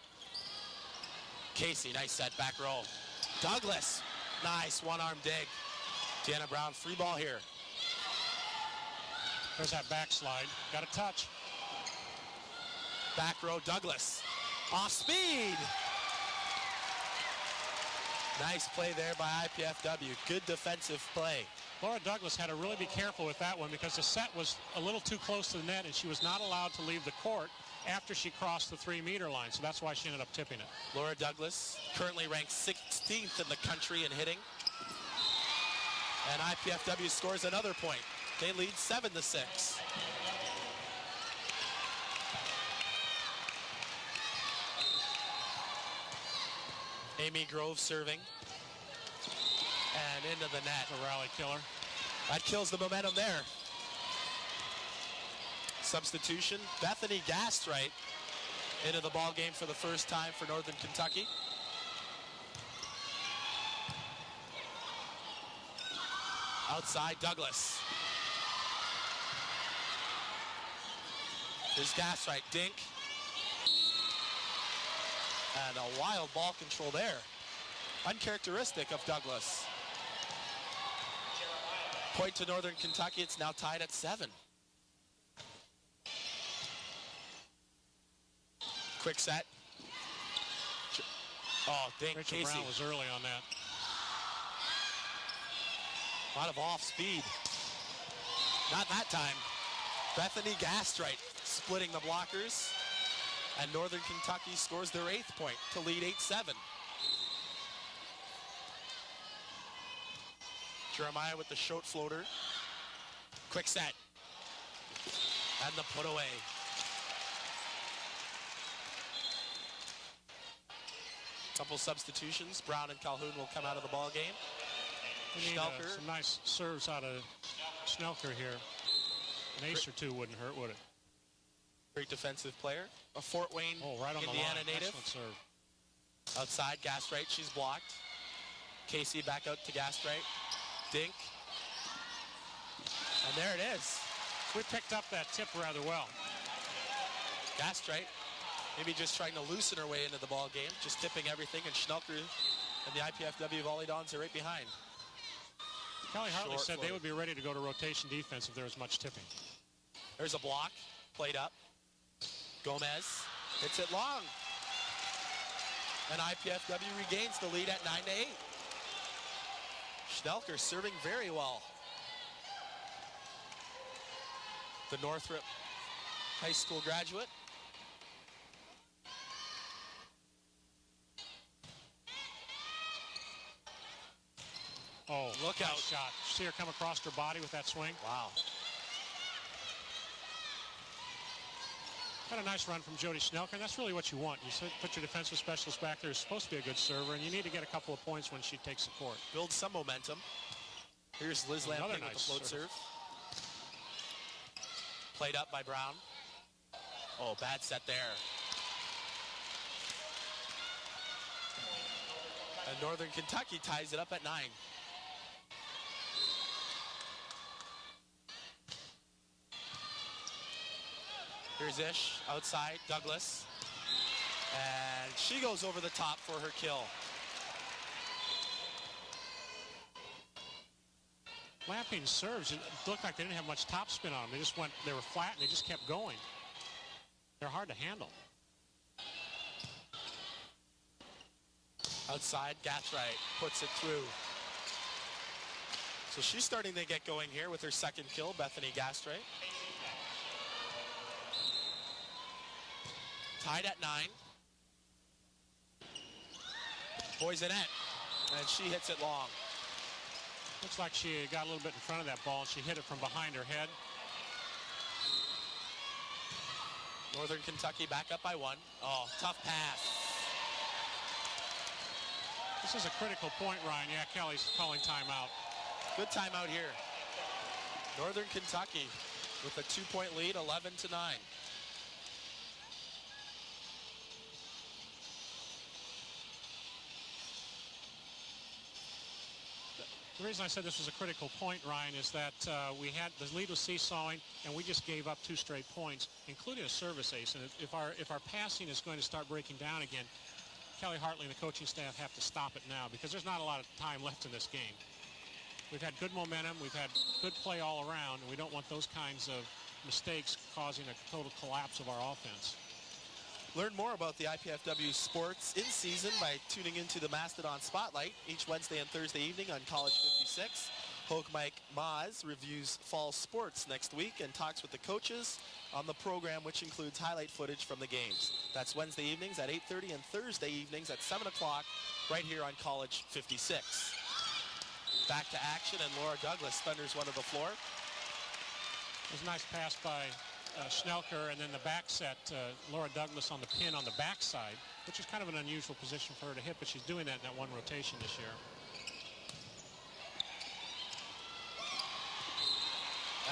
Casey, nice set, back row. Douglas, nice one-arm dig. Deanna Brown, free ball here. There's that backslide. Got a touch. Back row, Douglas. Off speed. Nice play there by IPFW. Good defensive play. Laura Douglas had to really be careful with that one because the set was a little too close to the net and she was not allowed to leave the court after she crossed the 3-meter line. So that's why she ended up tipping it. Laura Douglas, currently ranked 16th in the country in hitting. And IPFW scores another point. They lead 7-6. Amy Grove serving. And into the net. A rally killer. That kills the momentum there. Substitution. Bethany Gastright into the ball game for the first time for Northern Kentucky. Outside, Douglas. There's Gastright, dink. And a wild ball control there. Uncharacteristic of Douglas. Point to Northern Kentucky. It's now tied at 7. Quick set. Oh, dink. Rachel Casey. Brown was early on that. A lot of off speed. Not that time. Bethany Gastright splitting the blockers. And Northern Kentucky scores their 8th point to lead 8-7. Jeremiah with the short floater. Quick set. And the put away. Couple substitutions. Brown and Calhoun will come out of the ball game. We need Schnelker. some nice serves out of Schnelker here. An ace or two wouldn't hurt, would it? Great defensive player. A Fort Wayne, right on Indiana the line. native. Excellent serve. Outside, Gastright, she's blocked. Casey back out to Gastright. Dink. And there it is. We picked up that tip rather well. Gastright maybe just trying to loosen her way into the ball game, just tipping everything, and Schnelker and the IPFW Volleyball are right behind. Kelly Hartley Short said floater. they would be ready to go to rotation defense if there was much tipping. There's a block, played up. Gomez hits it long. And IPFW regains the lead at 9-8. Schnelker serving very well. The Northrop High School graduate. Oh, look nice out. shot. See her come across her body with that swing? Wow. Got a nice run from Jody Schnelker, and that's really what you want. You put your defensive specialist back there who's supposed to be a good server, and you need to get a couple of points when she takes the court. Build some momentum. Here's Liz Lamping with the float serve. Played up by Brown. Oh, bad set there. And Northern Kentucky ties it up at 9. Here's Ish outside, Douglas. And she goes over the top for her kill. Lamping serves, it looked like they didn't have much topspin on them. They were flat and they just kept going. They're hard to handle. Outside, Gathright puts it through. So she's starting to get going here with her second kill, Bethany Gathright. Tied at 9. Boysenette, and she hits it long. Looks like she got a little bit in front of that ball. She hit it from behind her head. Northern Kentucky back up by 1. Oh, tough pass. This is a critical point, Ryan. Yeah, Kelly's calling timeout. Good timeout here. Northern Kentucky with a 2-point lead, 11-9. The reason I said this was a critical point, Ryan, is that the lead was seesawing, and we just gave up 2 straight points, including a service ace. And if our passing is going to start breaking down again, Kelly Hartley and the coaching staff have to stop it now because there's not a lot of time left in this game. We've had good momentum, we've had good play all around, and we don't want those kinds of mistakes causing a total collapse of our offense. Learn more about the IPFW sports in season by tuning into the Mastodon Spotlight each Wednesday and Thursday evening on College 56. Hoke Mike Maz reviews fall sports next week and talks with the coaches on the program, which includes highlight footage from the games. That's Wednesday evenings at 8:30 and Thursday evenings at 7 o'clock right here on College 56. Back to action, and Laura Douglas thunders one to the floor. It was a nice pass by Schnelker, and then the back set, Laura Douglas on the pin on the backside, which is kind of an unusual position for her to hit, but she's doing that in that one rotation this year.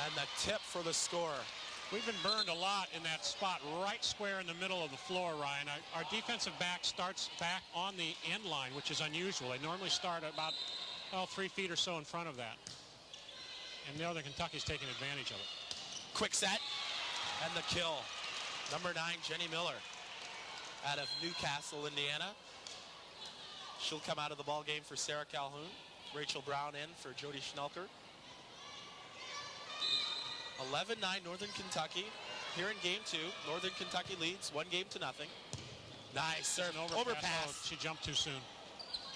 And the tip for the score. We've been burned a lot in that spot right square in the middle of the floor, Ryan. Our defensive back starts back on the end line, which is unusual. They normally start about 3 feet or so in front of that. And Northern Kentucky's taking advantage of it. Quick set. And the kill. Number 9, Jenny Miller, out of Newcastle, Indiana. She'll come out of the ball game for Sarah Calhoun. Rachel Brown in for Jody Schnelker. 11-9 Northern Kentucky. Here in game 2, Northern Kentucky leads 1-0. Nice serve. Overpass. Oh, she jumped too soon.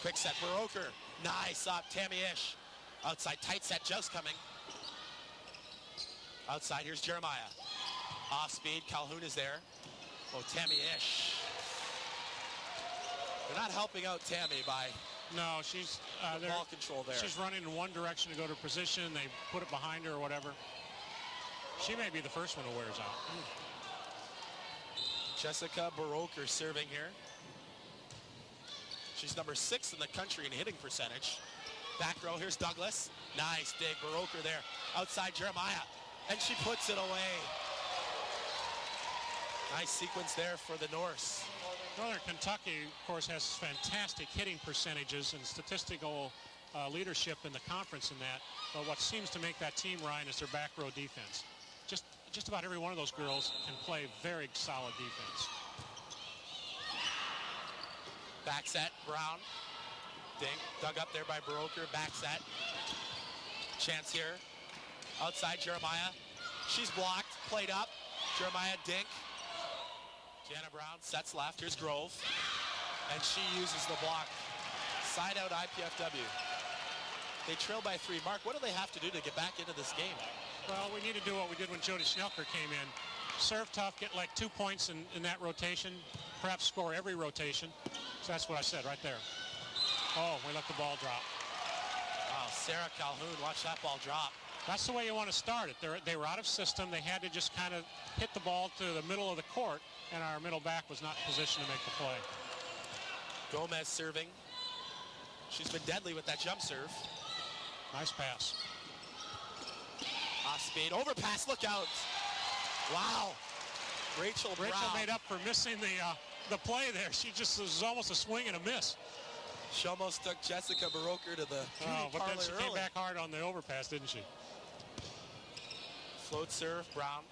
Quick set for Oker. Nice up. Tammy Ish. Outside, tight set. Joe's coming. Outside, here's Jeremiah. Off speed, Calhoun is there. Oh, Tammy Ish. They're not helping out Tammy by no, she's ball control there. She's running in one direction to go to position. They put it behind her or whatever. She may be the first one who wears out. Jessica Baroker serving here. She's number 6 in the country in hitting percentage. Back row, here's Douglas. Nice dig, Baroker there. Outside, Jeremiah. And she puts it away. Nice sequence there for the Norse. Northern Kentucky, of course, has fantastic hitting percentages and statistical leadership in the conference in that. But what seems to make that team, Ryan, is their back row defense. Just about every one of those girls can play very solid defense. Back set, Brown. Dink, dug up there by Baroker. Back set. Chance here. Outside, Jeremiah. She's blocked, played up. Jeremiah Dink. Jana Brown sets left. Here's Grove. And she uses the block. Side out IPFW. They trail by 3. Mark, what do they have to do to get back into this game? Well, we need to do what we did when Jody Schnelker came in. Serve tough, get like 2 points in that rotation, perhaps score every rotation. So that's what I said right there. Oh, we let the ball drop. Wow, Sarah Calhoun, watch that ball drop. That's the way you want to start it. They were out of system. They had to just kind of hit the ball to the middle of the court, and our middle back was not in position to make the play. Gomez serving. She's been deadly with that jump serve. Nice pass. Off speed, overpass, look out. Wow. Rachel Brown. Made up for missing the play there. She just was almost a swing and a miss. She almost took Jessica Baroker to the but then she came back hard on the overpass, didn't she? Float serve, Brown.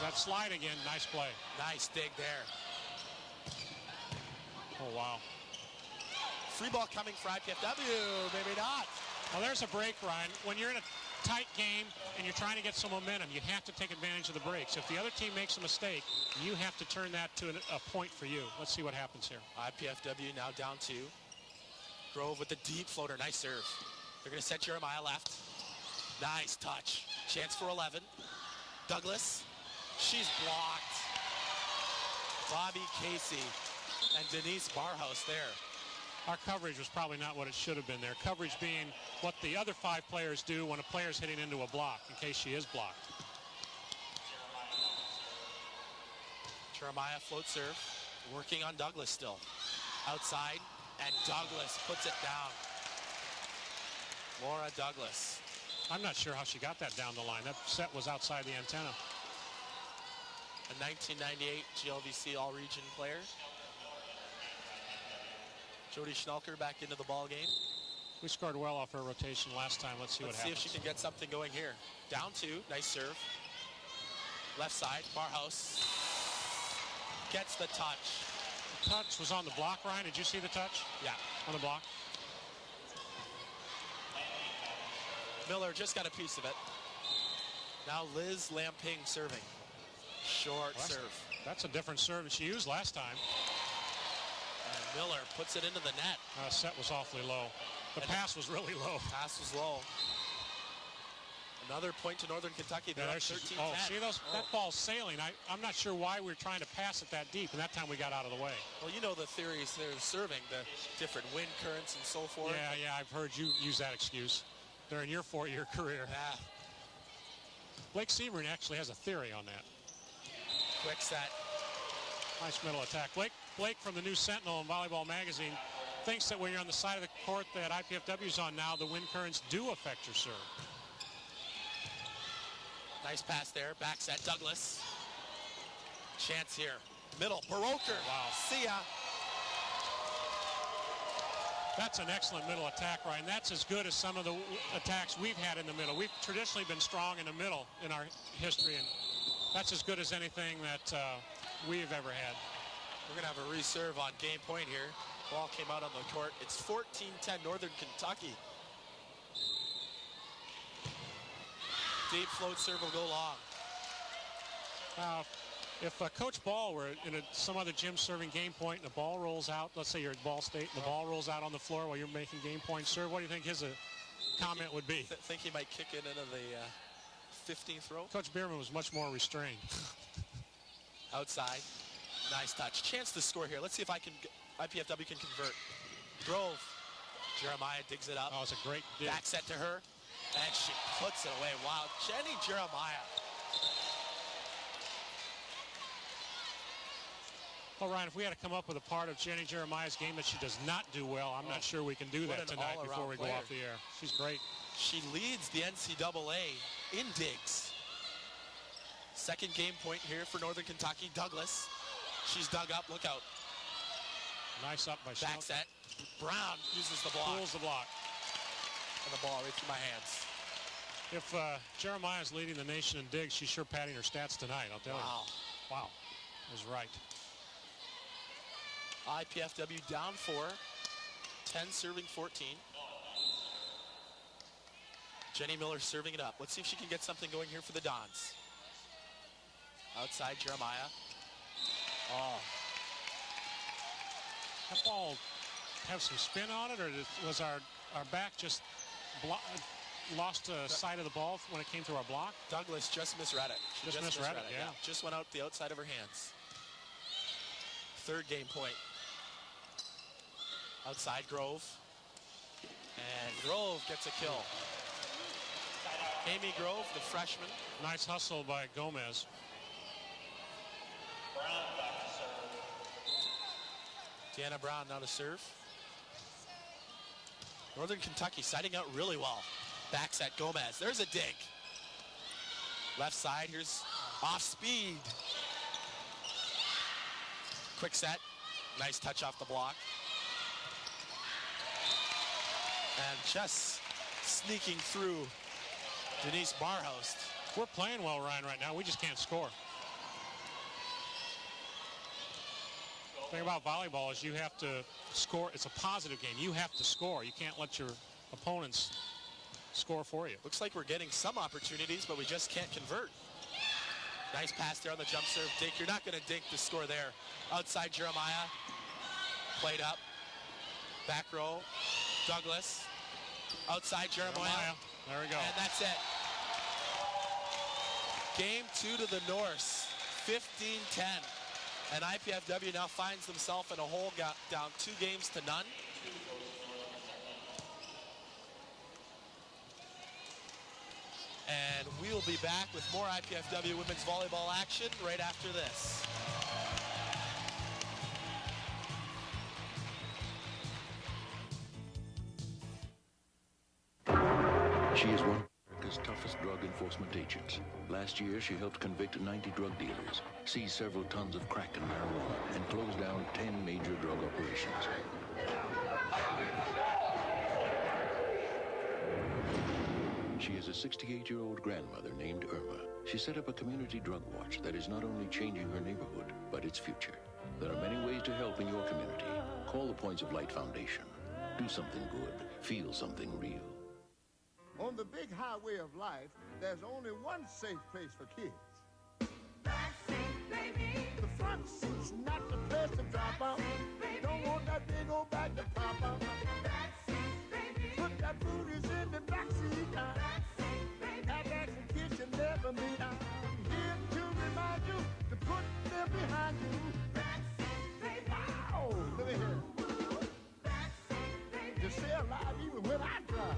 That slide again, nice play. Nice dig there. Oh, wow. Free ball coming for IPFW, maybe not. Well, there's a break, Ryan. When you're in a tight game and you're trying to get some momentum, you have to take advantage of the breaks. If the other team makes a mistake, you have to turn that to a point for you. Let's see what happens here. IPFW now down 2. Grove with the deep floater, nice serve. They're going to set Jeremiah left. Nice touch. Chance for 11. Douglas, she's blocked. Bobby Casey and Denise Barhouse there. Our coverage was probably not what it should have been there. Coverage being what the other 5 players do when a player's hitting into a block, in case she is blocked. Jeremiah float serve, working on Douglas still. Outside, and Douglas puts it down. Laura Douglas. I'm not sure how she got that down the line. That set was outside the antenna. A 1998 GLVC All-Region player. Jody Schnelker back into the ball game. We scored well off her rotation last time. Let's see what happens. Let's see if she can get something going here. Down 2, nice serve. Left side, Barhouse gets the touch. The touch was on the block, Ryan. Did you see the touch? Yeah. On the block. Miller just got a piece of it. Now Liz Lamping serving. Short serve. That's a different serve than she used last time. And Miller puts it into the net. Set was awfully low. The pass was really low. Pass was low. Another point to Northern Kentucky. They're up 13-10. Oh, see that ball's sailing. I'm not sure why we're trying to pass it that deep, and that time we got out of the way. Well, you know the theories they're serving, the different wind currents and so forth. Yeah, I've heard you use that excuse during your 4-year career. Yeah. Blake Sebring actually has a theory on that. Quick set. Nice middle attack. Blake from the New Sentinel and Volleyball Magazine thinks that when you're on the side of the court that IPFW's on now, the wind currents do affect your serve. Nice pass there. Back set. Douglas. Chance here. Middle. Baroker. Wow. See ya. That's an excellent middle attack, Ryan. That's as good as some of the attacks we've had in the middle. We've traditionally been strong in the middle in our history, and that's as good as anything that we've ever had. We're going to have a reserve on game point here. Ball came out on the court. It's 14-10 Northern Kentucky. Deep float serve will go long. Now, if Coach Ball were in some other gym serving game point and the ball rolls out, let's say you're at Ball State and the ball rolls out on the floor while you're making game point serve, what do you think his comment would be? Think he might kick it into the 15th row? Coach Bierman was much more restrained. Outside. Nice touch. Chance to score here. Let's see if IPFW can convert. Grove. Jeremiah digs it up. Oh, it's a great dig. Back set to her. And she puts it away. Wow. Jenny Jeremiah. Well, Ryan, if we had to come up with a part of Jenny Jeremiah's game that she does not do well, I'm not sure we can do that tonight before we go off the air. She's great. She leads the NCAA in digs. Second game point here for Northern Kentucky. Douglas. She's dug up. Look out. Nice up by Back set. Brown uses the block. Pulls the block. And the ball right through my hands. If Jeremiah's leading the nation in digs, she's sure padding her stats tonight, I'll tell you. Wow. Is right. IPFW down 4. 10 serving 14. Jenny Miller serving it up. Let's see if she can get something going here for the Dons. Outside Jeremiah. Oh. That ball have some spin on it, or was our back just lost sight of the ball when it came through our block? Douglas just misread it. She just misread it, yeah. Just went out the outside of her hands. Third game point. Outside Grove. And Grove gets a kill. Amy Grove, the freshman. Nice hustle by Gomez. Deanna Brown now to serve. Northern Kentucky siding out really well. Backs at Gomez. There's a dig. Left side, here's off speed. Quick set. Nice touch off the block. And just sneaking through Denise Barhost. We're playing well, Ryan, right now. We just can't score. The thing about volleyball is you have to score. It's a positive game. You have to score. You can't let your opponents score for you. Looks like we're getting some opportunities, but we just can't convert. Nice pass there on the jump serve. Dink, you're not going to dink the score there. Outside Jeremiah. Played up. Back row. Douglas. Outside Jeremiah. There we go. And that's it. Game 2 to the Norse. 15-10. And IPFW now finds themselves in a hole down 2 games to none. And we will be back with more IPFW women's volleyball action right after this. She is one of America's toughest drug enforcement agents. Last year, she helped convict 90 drug dealers, seized several tons of crack and marijuana, and closed down 10 major drug operations. She is a 68-year-old grandmother named Irma. She set up a community drug watch that is not only changing her neighborhood, but its future. There are many ways to help in your community. Call the Points of Light Foundation. Do something good. Feel something real. On the big highway of life, there's only one safe place for kids. Back seat, baby. The front seat's not the place to drop out. Don't want that big old bag to pop out. Back seat, baby. Put that booties in the back seat. Back seat, baby. Have action kids you never meet. I'm here to remind you to put them behind you. Back seat, baby. Wow, let me hear it. Back seat, baby. You stay alive even when I drive.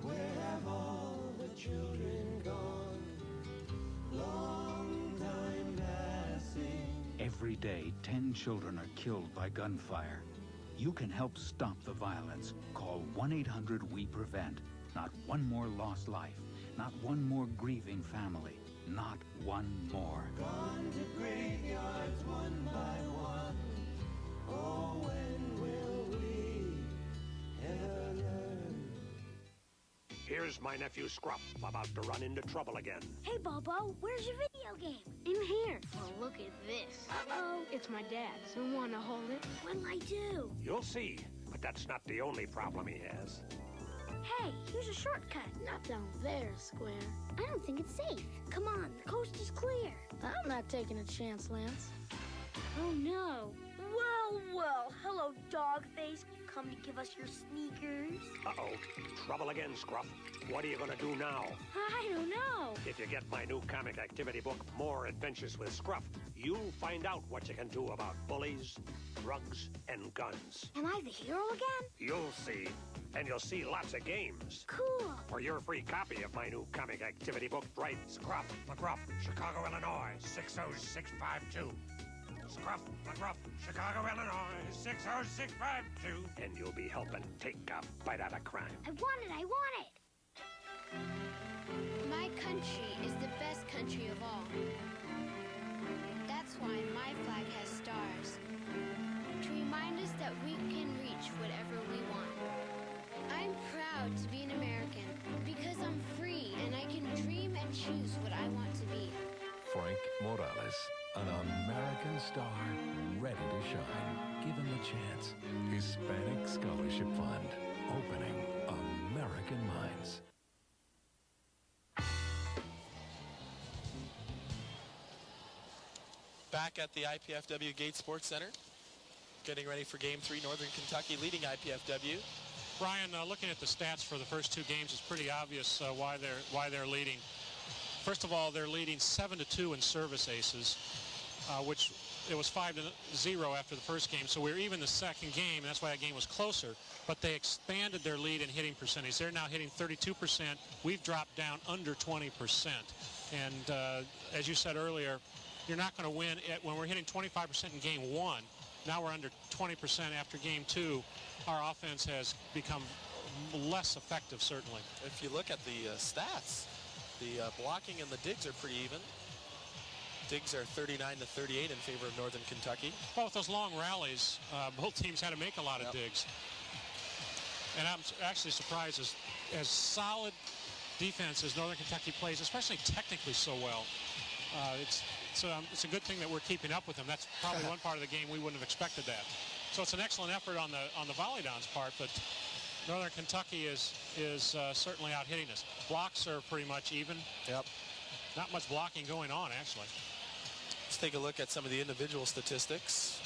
Where have all the children gone? Long time passing. Every day, 10 children are killed by gunfire. You can help stop the violence. Call 1-800-WE-PREVENT. Not one more lost life. Not one more grieving family. Not one more. Gone to graveyards one by one. Oh, when will we ever learn? Here's my nephew Scruff, about to run into trouble again. Hey, Bobo, where's your video game? In here. Well, look at this. Uh-oh. It's my dad's. You want to hold it? What'll I do? You'll see, but that's not the only problem he has. Hey, here's a shortcut. Not down there, Square. I don't think it's safe. Come on, the coast is clear. I'm not taking a chance, Lance. Oh, no. Well, well, hello, Dogface. Come to give us your sneakers? Uh-oh, trouble again, Scruff. What are you gonna do now? I don't know. If you get my new comic activity book, More Adventures with Scruff, you'll find out what you can do about bullies, drugs, and guns. Am I the hero again? You'll see. And you'll see lots of games. Cool. For your free copy of my new comic activity book, write Scruff McGruff, Chicago, Illinois, 60652. Scruff McGruff, Chicago, Illinois, 60652. And you'll be helping take a bite out of crime. I want it, I want it. My country is the best country of all. That's why my flag has stars, to remind us that we can reach whatever we want. I'm proud to be an American because I'm free and I can dream and choose what I want to be. Frank Morales, an American star ready to shine. Given the chance. Hispanic Scholarship Fund, opening American minds. Back at the IPFW Gate Sports Center, getting ready for Game 3. Northern Kentucky leading IPFW. Brian, looking at the stats for the first two games, it's pretty obvious why they're leading. First of all, they're leading 7-2 in service aces, which it was 5-0 after the first game. So we were even the second game, and that's why that game was closer. But they expanded their lead in hitting percentage. They're now hitting 32%. We've dropped down under 20%. And as you said earlier, you're not going to win when we're hitting 25% in game 1. Now we're under 20% after game 2. Our offense has become less effective, certainly. If you look at the stats, the blocking and the digs are pretty even. Digs are 39-38 in favor of Northern Kentucky. Well, with those long rallies, both teams had to make a lot of digs. And I'm actually surprised as solid defense as Northern Kentucky plays, especially technically so well. It's a good thing that we're keeping up with them. That's probably one part of the game we wouldn't have expected that. So it's an excellent effort on the Volleyball's part, but Northern Kentucky is certainly out hitting us. Blocks are pretty much even. Yep. Not much blocking going on, actually. Let's take a look at some of the individual statistics.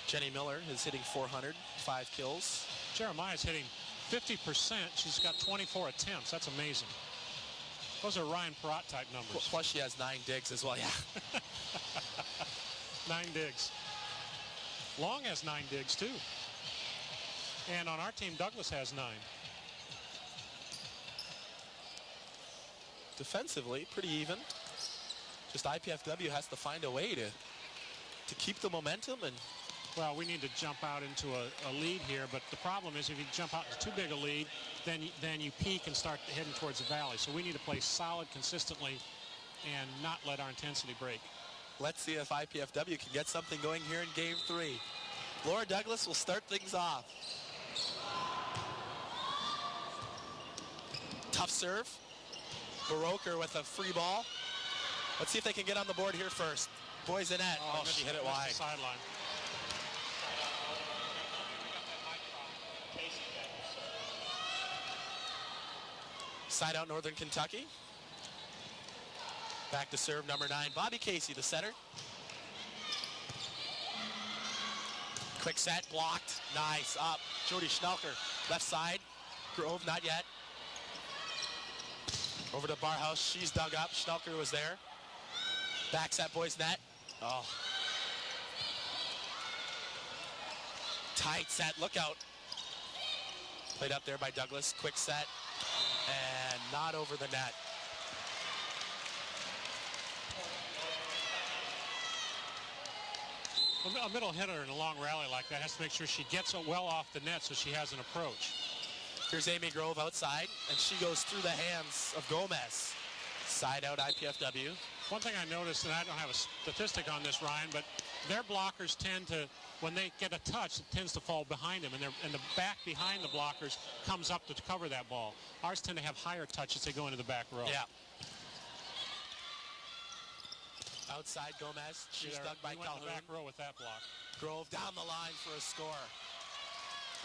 Jenny Miller is hitting 400, 5 kills. Jeremiah's hitting 50%. She's got 24 attempts. That's amazing. Those are Ryan Perrott type numbers. Plus she has 9 digs as well, yeah. 9 digs. Long has 9 digs too. And on our team, Douglas has 9. Defensively, pretty even. Just IPFW has to find a way to keep the momentum. And well, we need to jump out into a lead here, but the problem is if you jump out into too big a lead, then you peak and start heading towards the valley. So we need to play solid consistently and not let our intensity break. Let's see if IPFW can get something going here in Game 3. Laura Douglas will start things off. Tough serve. Baroker with a free ball. Let's see if they can get on the board here first. Boys in net. Oh, she hit it wide. Sideline. Side out Northern Kentucky. Back to serve number 9. Bobby Casey, the setter. Quick set, blocked. Nice, up. Jody Schnelker, left side. Grove, not yet. Over to Barhouse, she's dug up. Schnelker was there. Back set, boys net. Oh. Tight set, look out. Played up there by Douglas, quick set. And not over the net. A middle hitter in a long rally like that has to make sure she gets it well off the net so she has an approach. Here's Amy Grove outside, and she goes through the hands of Gomez. Side out IPFW. One thing I noticed, and I don't have a statistic on this, Ryan, but their blockers tend to, when they get a touch, it tends to fall behind them, and the back behind the blockers comes up to cover that ball. Ours tend to have higher touch as they go into the back row. Yeah. Outside Gomez, she's dug by Calhoun. The back row with that block. Grove down the line for a score.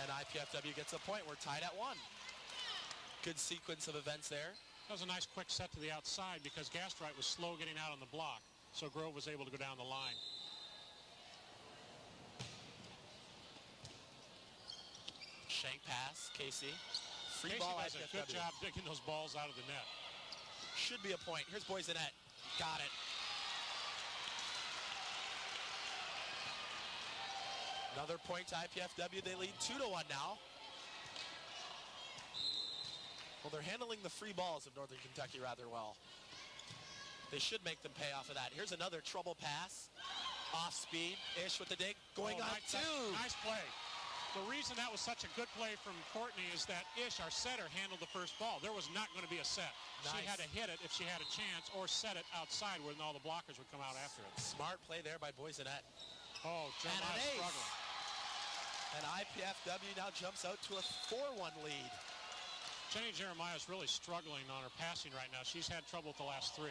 And IPFW gets a point. We're tied at 1. Good sequence of events there. That was a nice quick set to the outside because Gastrite was slow getting out on the block. So Grove was able to go down the line. Shank pass, Casey. Free Casey ball does a good job digging those balls out of the net. Should be a point. Here's Boysenette. Got it. Another point to IPFW. They lead 2-1 now. Well, they're handling the free balls of Northern Kentucky rather well. They should make them pay off of that. Here's another trouble pass. Off speed. Ish with the dig. Going on nice, 2. Nice play. The reason that was such a good play from Courtney is that Ish, our setter, handled the first ball. There was not going to be a set. Nice. She had to hit it if she had a chance or set it outside when all the blockers would come out after it. Smart play there by Boysenette. Oh, Jeremiah struggling. And IPFW now jumps out to a 4-1 lead. Jenny Jeremiah is really struggling on her passing right now. She's had trouble with the last 3.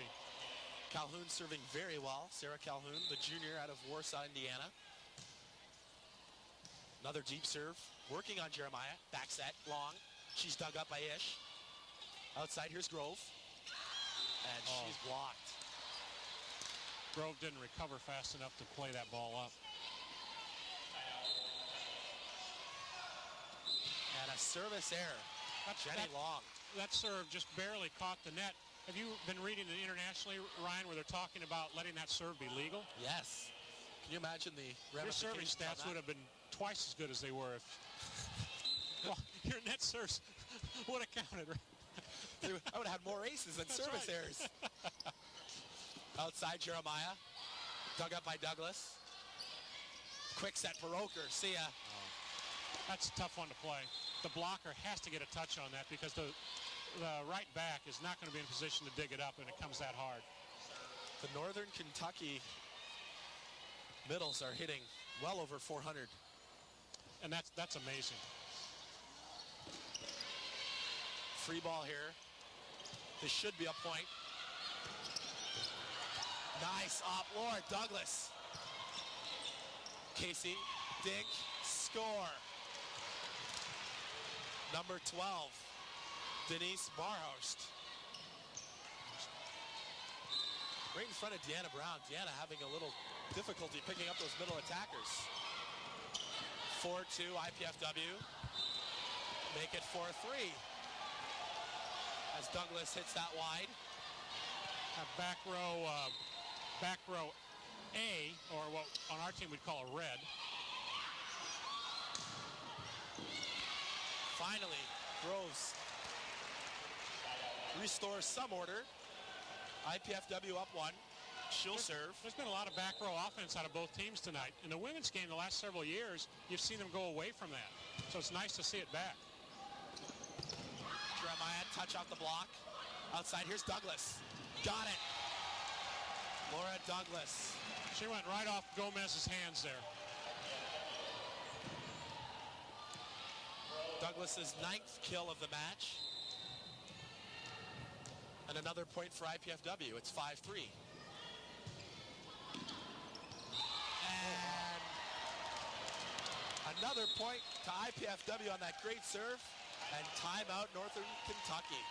Calhoun serving very well. Sarah Calhoun, the junior out of Warsaw, Indiana. Another deep serve. Working on Jeremiah. Back set. Long. She's dug up by Ish. Outside, here's Grove. And she's blocked. Grove didn't recover fast enough to play that ball up. And a service error. Jenny Long. That serve just barely caught the net. Have you been reading it internationally, Ryan, where they're talking about letting that serve be legal? Yes. Can you imagine the Your serving ramifications of stats that? would have been twice as good as they were if well, your net serves would have counted. I would have had more aces than service errors. Outside Jeremiah. Dug up by Douglas. Quick set for Oker. See ya. That's a tough one to play. The blocker has to get a touch on that because the right back is not going to be in position to dig it up, and it comes that hard. The Northern Kentucky middles are hitting well over 400. And that's amazing. Free ball here. This should be a point. Nice up, Lord Douglas. Casey, Dink, score. Number 12, Denise Barhorst. Right in front of Deanna Brown. Deanna having a little difficulty picking up those middle attackers. 4-2 IPFW. Make it 4-3. As Douglas hits that wide. Back row A, or what on our team we'd call a red. Finally, Groves restores some order. IPFW up 1. She'll serve. There's been a lot of back row offense out of both teams tonight. In the women's game the last several years, you've seen them go away from that. So it's nice to see it back. Jeremiah, touch off the block. Outside, here's Douglas. Got it. Laura Douglas. She went right off Gomez's hands there. Douglas's 9th kill of the match. And another point for IPFW. It's 5-3. And another point to IPFW on that great serve. And timeout Northern Kentucky.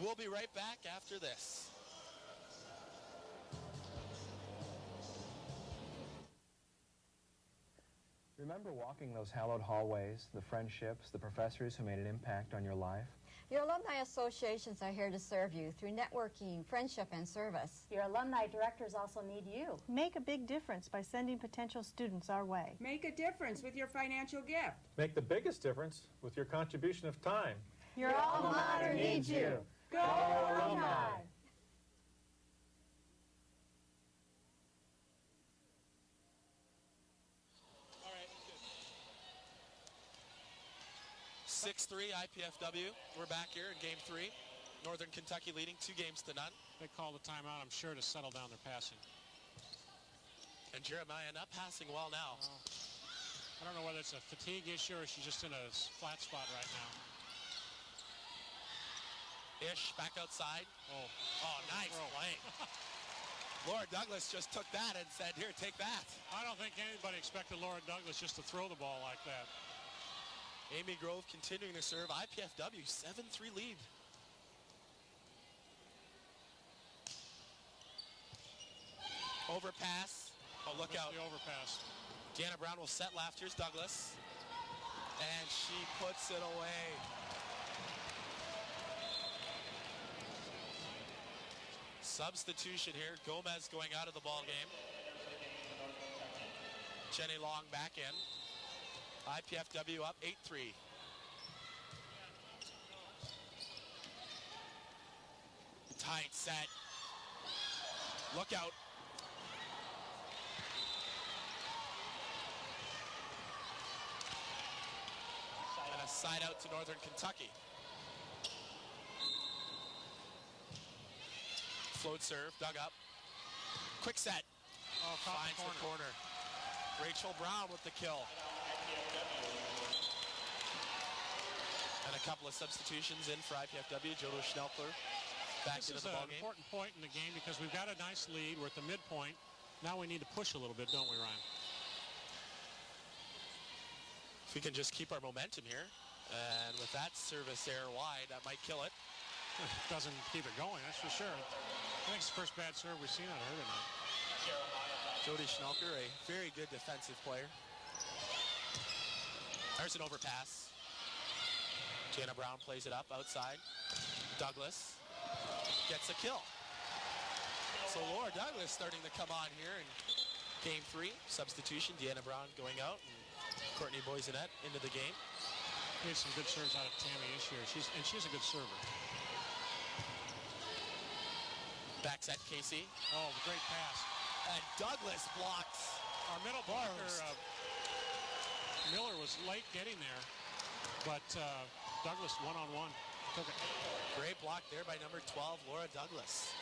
We'll be right back after this. Remember walking those hallowed hallways, the friendships, the professors who made an impact on your life? Your alumni associations are here to serve you through networking, friendship, and service. Your alumni directors also need you. Make a big difference by sending potential students our way. Make a difference with your financial gift. Make the biggest difference with your contribution of time. Your alma mater needs you. Go alumni! 6-3 IPFW. We're back here in game 3. Northern Kentucky leading 2 games to none. They call the timeout, I'm sure, to settle down their passing. And Jeremiah not passing well now. I don't know whether it's a fatigue issue or she's just in a flat spot right now. Ish back outside. Oh, nice play. Laura Douglas just took that and said, here, take that. I don't think anybody expected Laura Douglas just to throw the ball like that. Amy Grove continuing to serve. IPFW 7-3 lead. Overpass. Oh, look out. The overpass. Deanna Brown will set left. Here's Douglas. And she puts it away. Substitution here. Gomez going out of the ball game. Jenny Long back in. IPFW up 8-3. Tight set. Look out. And a side out to Northern Kentucky. Float serve, dug up. Quick set. Finds the corner. Rachel Brown with the kill. And a couple of substitutions in for IPFW. Jodo Schnelkler back into the ball game. This is an important point in the game because we've got a nice lead. We're at the midpoint. Now we need to push a little bit, don't we, Ryan? If we can just keep our momentum here. And with that service error wide, that might kill it. doesn't keep it going, that's for sure. I think it's the first bad serve we've seen on her tonight. Jody Schnelker, a very good defensive player. There's an overpass. Jana Brown plays it up outside. Douglas gets a kill. So Laura Douglas starting to come on here in game 3. Substitution, Deanna Brown going out and Courtney Boisonette into the game. Here's some good serves out of Tammy Ish here. She's a good server. Back set, Casey. Oh, great pass. And Douglas blocks. Our middle blocker, Miller, was late getting there, but Douglas one-on-one took it. Great block there by number 12, Laura Douglas.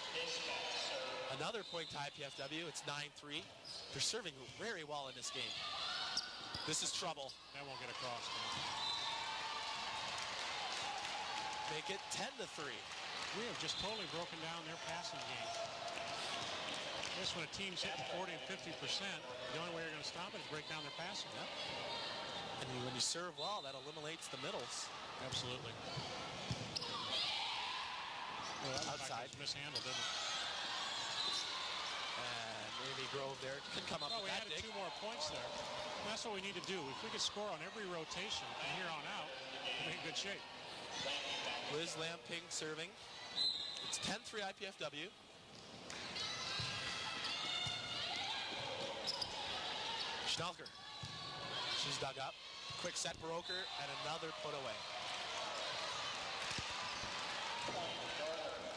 Another point to IPFW. It's 9-3. They're serving very well in this game. This is trouble. That won't get across. Make it 10-3. We have just totally broken down their passing game. This when a team's hitting 40 and 50%, the only way you're going to stop it is break down their passing. Yep. And when you serve well, that eliminates the middles. Absolutely. Well, outside. Mishandled, didn't it? And Amy Grove there can come up with we that added dig. 2 more points there. And that's what we need to do. If we could score on every rotation from here on out, we'll be in good shape. Liz Lamping serving. It's 10-3 IPFW. Schnelker. She's dug up. Quick set broker and another put away.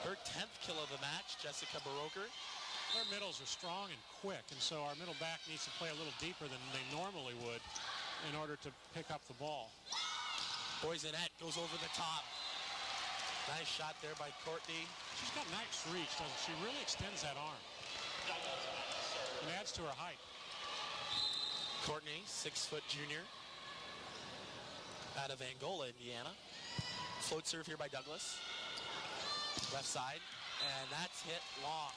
Her 10th kill of the match, Jessica Baroker. Our middles are strong and quick, and so our middle back needs to play a little deeper than they normally would in order to pick up the ball. Boisonette goes over the top. Nice shot there by Courtney. She's got nice reach, doesn't she? Really extends that arm. And adds to her height. Courtney, 6-foot junior, out of Angola, Indiana. Float serve here by Douglas. Left side, and that's hit long.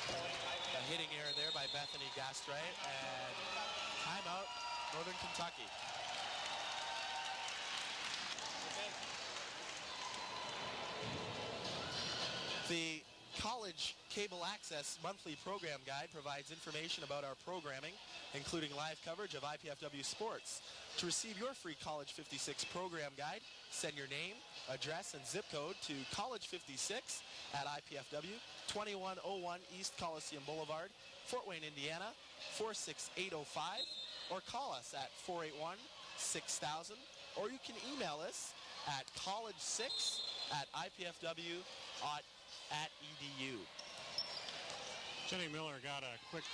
A hitting error there by Bethany Gastray, and timeout, Northern Kentucky. The College Cable Access monthly program guide provides information about our programming, including live coverage of IPFW sports. To receive your free College 56 program guide, send your name, address, and zip code to College56 at IPFW, 2101 East Coliseum Boulevard, Fort Wayne, Indiana, 46805, or call us at 481-6000, or you can email us at college6@ipfw.edu. Jenny Miller got a quick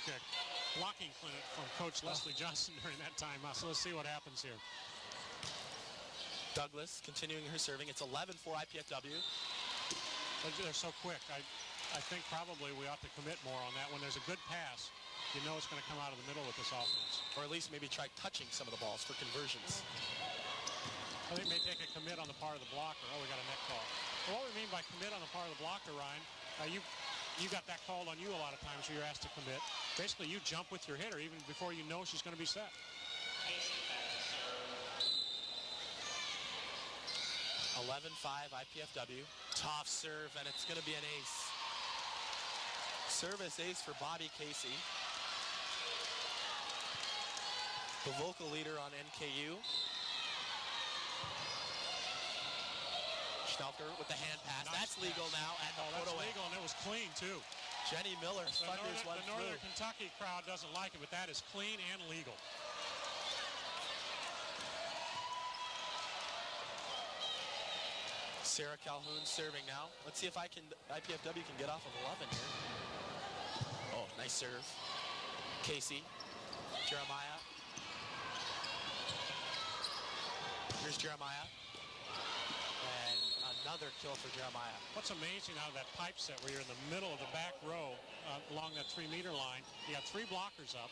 blocking clinic from Coach Leslie Johnson during that timeout, so let's see what happens here. Douglas continuing her serving. It's 11-4 IPFW. They're so quick. I think probably we ought to commit more on that. When there's a good pass, you know it's going to come out of the middle with this offense. Or at least maybe try touching some of the balls for conversions. I think may take a commit on the part of the blocker. Oh, we got a net call. Well, what we mean by commit on the part of the blocker, Ryan, you got that called on you a lot of times where you're asked to commit. Basically, you jump with your hitter even before you know she's going to be set. 11-5 IPFW. Tough serve, and it's going to be an ace. Service ace for Bobby Casey, the vocal leader on NKU. Schnelker with the hand pass. Nice that's legal pass. now, and that's put away. Legal, and it was clean, too. Jenny Miller thunders one The through. Northern Kentucky crowd doesn't like it, but that is clean and legal. Sarah Calhoun serving now. Let's see if IPFW can get off of 11 here. Oh, nice serve. Casey, Jeremiah. Here's Jeremiah. And another kill for Jeremiah. What's amazing out of that pipe set where you're in the middle of the back row along that 3-meter line, you got 3 blockers up.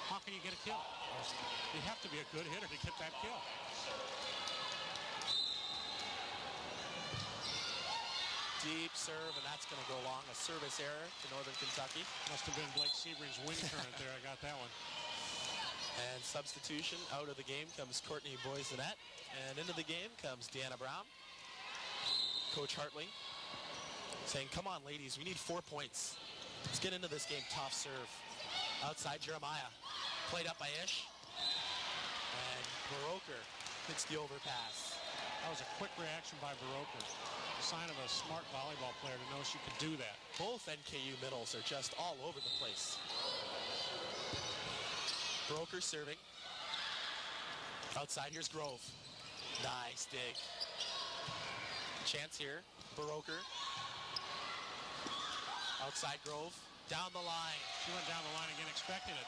How can you get a kill? You have to be a good hitter to get that kill. Deep serve, and that's going to go long. A service error to Northern Kentucky. Must have been Blake Sebring's wind current there. I got that one. And substitution out of the game comes Courtney Boisonette. And into the game comes Deanna Brown. Coach Hartley saying, come on, ladies, we need 4 points. Let's get into this game. Tough serve. Outside Jeremiah. Played up by Ish. And Baroker hits the overpass. That was a quick reaction by Baroker. A sign of a smart volleyball player to know she could do that. Both NKU middles are just all over the place. Baroker serving. Outside, here's Grove. Nice dig. Chance here. Baroker. Outside Grove. Down the line. She went down the line again, expecting it.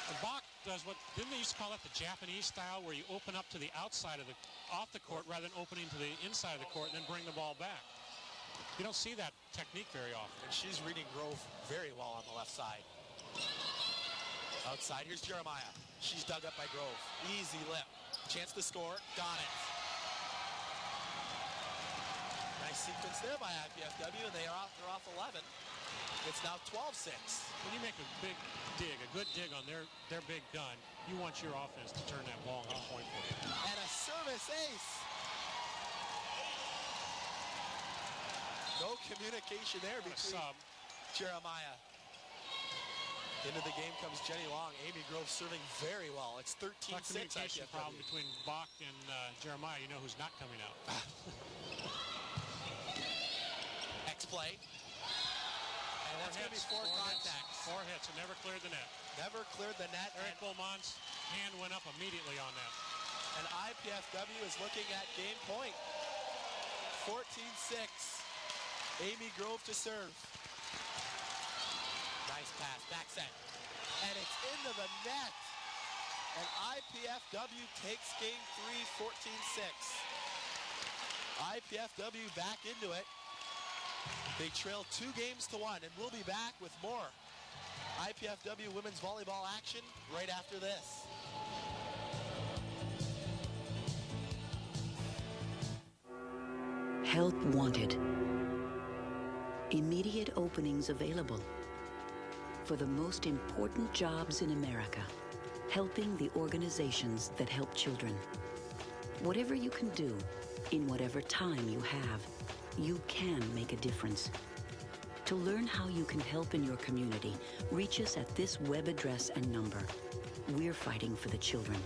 And Bach does what, didn't they used to call that the Japanese style, where you open up to the outside of off the court rather than opening to the inside of the court and then bring the ball back. You don't see that technique very often. And she's reading Grove very well on the left side. Outside, here's Jeremiah. She's dug up by Grove. Easy lip. Chance to score. Got it. Nice sequence there by IPFW, and they're off 11. It's now 12-6. When you make a big dig, a good dig on their big gun, you want your offense to turn that ball on point for you. And a service ace. No communication there between Jeremiah. Into the game comes Jenny Long. Amy Grove serving very well. It's 13-6. Communication problem between Bach and Jeremiah. You know who's not coming out. X-play. And that's going to be four contacts. 4 hits. It never cleared the net. Never cleared the net. Eric Beaumont's hand went up immediately on that. And IPFW is looking at game point. 14-6. Amy Grove to serve. Nice pass, back set. And it's into the net. And IPFW takes game 3, 14-6. IPFW back into it. They trail 2-1, and we'll be back with more IPFW women's volleyball action right after this. Help wanted. Immediate openings available. For the most important jobs in America, helping the organizations that help children. Whatever you can do, in whatever time you have, you can make a difference. To learn how you can help in your community, reach us at this web address and number. We're fighting for the children.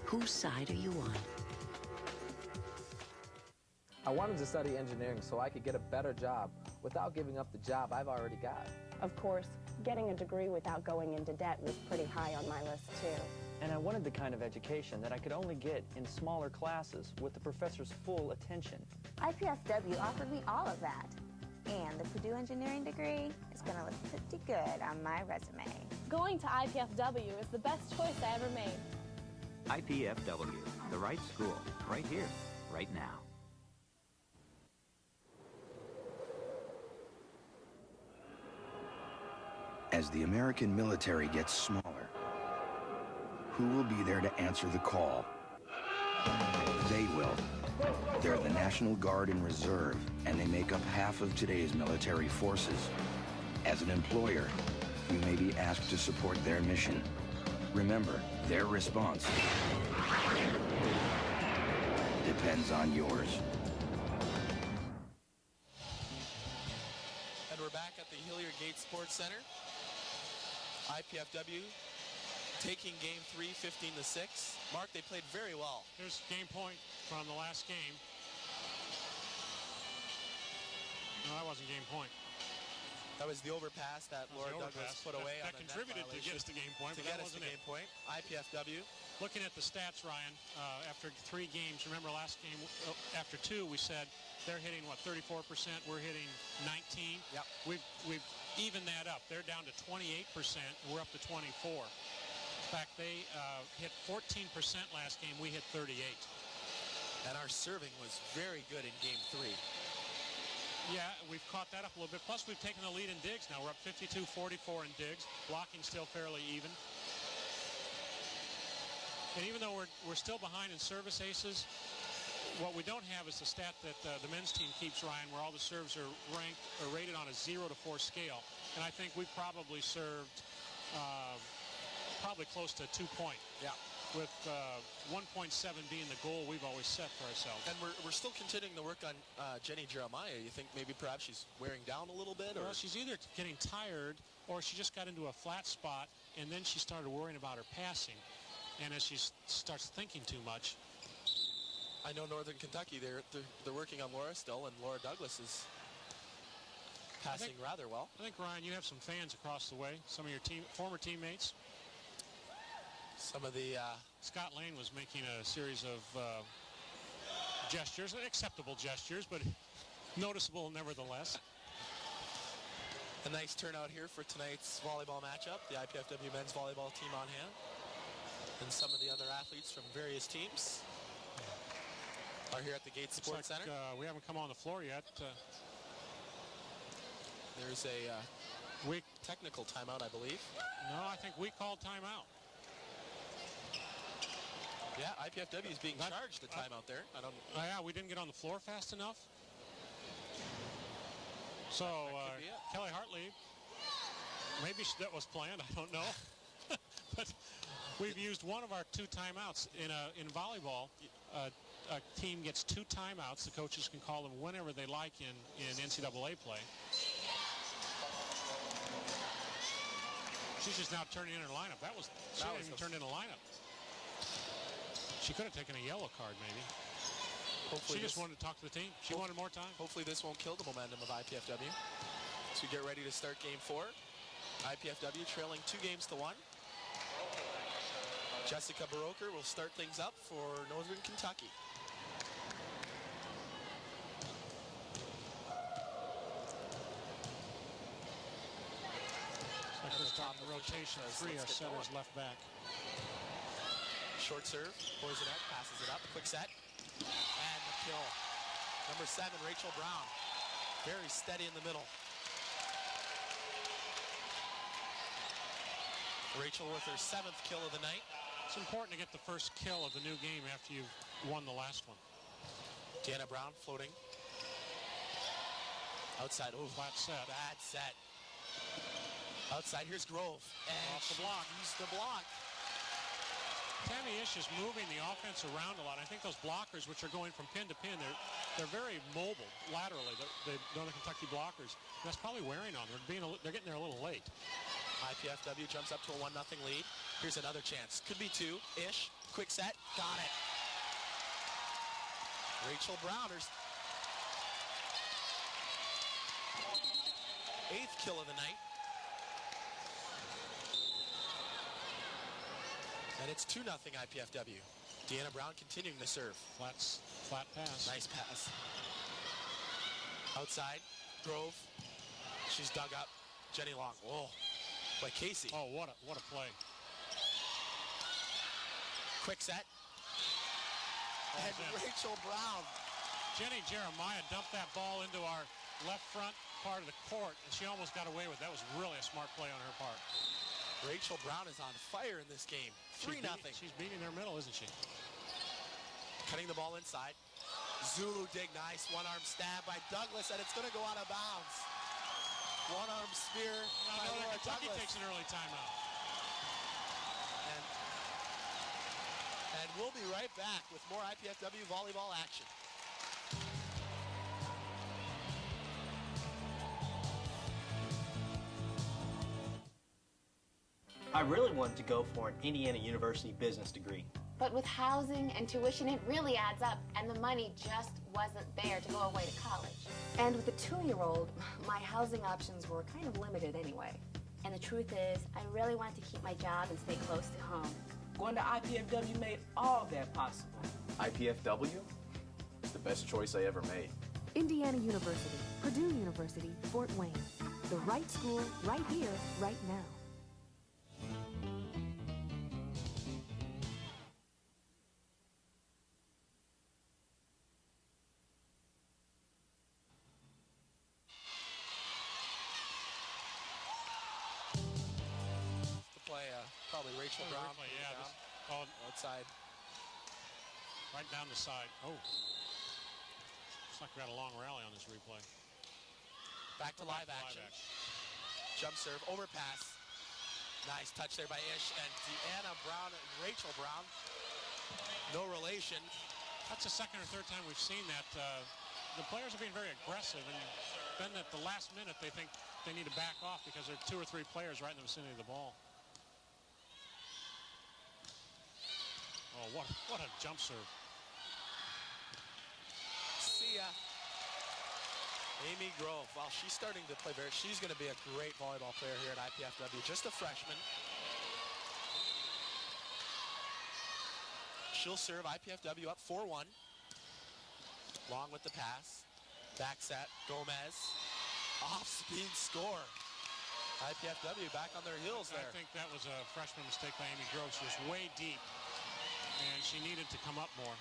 Whose side are you on? I wanted to study engineering so I could get a better job without giving up the job I've already got. Of course, getting a degree without going into debt was pretty high on my list, too. And I wanted the kind of education that I could only get in smaller classes with the professor's full attention. IPFW offered me all of that. And the Purdue engineering degree is going to look pretty good on my resume. Going to IPFW is the best choice I ever made. IPFW, the right school, right here, right now. As the American military gets smaller, who will be there to answer the call? They will. They're the National Guard and Reserve, and they make up half of today's military forces. As an employer, you may be asked to support their mission. Remember, their response depends on yours. And we're back at the Hilliard Gate Sports Center. IPFW taking game 3, 15-6. Mark, they played very well. Here's game point from the last game. No, that wasn't game point. That was the overpass that Laura Douglas put away. That contributed to get us to game point, but that wasn't it. Game point. IPFW. Looking at the stats, Ryan, after 3 games, remember last game, after 2, we said they're hitting, what, 34%? We're hitting 19. Yep. We've evened that up. They're down to 28%. We're up to 24. In fact, they hit 14% last game. We hit 38. And our serving was very good in game 3. Yeah, we've caught that up a little bit. Plus, we've taken the lead in digs now. We're up 52-44 in digs. Blocking still fairly even. And even though we're still behind in service aces, what we don't have is the stat that the men's team keeps, Ryan, where all the serves are ranked or rated on a 0 to 4 scale. And I think we've probably served probably close to 2 point. Yeah. with 1.7 being the goal we've always set for ourselves. And we're still continuing to work on Jenny Jeremiah. You think maybe perhaps she's wearing down a little bit? Or? Well, she's either getting tired or she just got into a flat spot, and then she started worrying about her passing. And as she starts thinking too much. I know Northern Kentucky, they're working on Laura still, and Laura Douglas is passing rather well. I think, Ryan, you have some fans across the way, some of your former teammates. Some of the... Scott Lane was making a series of gestures, acceptable gestures, but noticeable nevertheless. A nice turnout here for tonight's volleyball matchup. The IPFW men's volleyball team on hand. And some of the other athletes from various teams are here at the Gates Sports Center. We haven't come on the floor yet. There's a technical timeout, I believe. No, I think we called timeout. Yeah, IPFW is being charged a timeout there. I don't. Oh yeah, we didn't get on the floor fast enough. So Kelly Hartley, maybe that was planned. I don't know, but we've used one of our 2 timeouts in volleyball. A team gets 2 timeouts. The coaches can call them whenever they like in NCAA play. She's just now turning in her lineup. She hadn't even turned in a lineup. She could have taken a yellow card, maybe. Hopefully she just wanted to talk to the team. She wanted more time. Hopefully this won't kill the momentum of IPFW. So we get ready to start game 4. IPFW trailing 2-1. Jessica Baroker will start things up for Northern Kentucky. Like we're starting the rotation. 3 are setters left back. Short serve, Poisonette passes it up, quick set, and the kill. Number 7, Rachel Brown, very steady in the middle. Rachel with her 7th kill of the night. It's important to get the first kill of the new game after you've won the last one. Deanna Brown floating. Outside, flat set. Bad set. Outside, here's Grove. And off the block. Use the block. Tammy Ish is moving the offense around a lot. I think those blockers, which are going from pin to pin, they're very mobile laterally. The Northern Kentucky blockers. That's probably wearing on them. They're getting there a little late. IPFW jumps up to a 1-0 lead. Here's another chance. Could be 2. Ish, quick set, got it. Rachel Browners. 8th kill of the night. And it's 2-0 IPFW. Deanna Brown continuing to serve. Flat pass. Nice pass. Outside, Grove. She's dug up. Jenny Long. Whoa. By Casey. Oh, what a play. Quick set. And Rachel Brown. Jenny Jeremiah dumped that ball into our left front part of the court, and she almost got away with it. That was really a smart play on her part. Rachel Brown is on fire in this game. 3-0. She's beating their middle, isn't she? Cutting the ball inside. Zulu dig, nice one-arm stab by Douglas, and it's going to go out of bounds. One-arm spear by Laura Kentucky Douglas. takes an early timeout. And we'll be right back with more IPFW volleyball action. I really wanted to go for an Indiana University business degree. But with housing and tuition, it really adds up, and the money just wasn't there to go away to college. And with a 2-year-old, my housing options were kind of limited anyway. And the truth is, I really wanted to keep my job and stay close to home. Going to IPFW made all that possible. IPFW? It's the best choice I ever made. Indiana University, Purdue University, Fort Wayne. The right school, right here, right now. Probably Rachel Brown. Outside. Right down the side. Oh. Looks like we got a long rally on this replay. Back to live action. Jump serve, overpass. Nice touch there by Ish and Deanna Brown and Rachel Brown. No relation. That's the second or third time we've seen that. The players are being very aggressive, and then at the last minute they think they need to back off because there are 2 or 3 players right in the vicinity of the ball. Oh, what a jump serve. See ya. Amy Grove, well, she's starting to play she's going to be a great volleyball player here at IPFW. Just a freshman. She'll serve. IPFW up 4-1. Long with the pass. Back set. Gomez. Off-speed score. IPFW back on their heels there. I think that was a freshman mistake by Amy Grove. She was way deep, and she needed to come up more.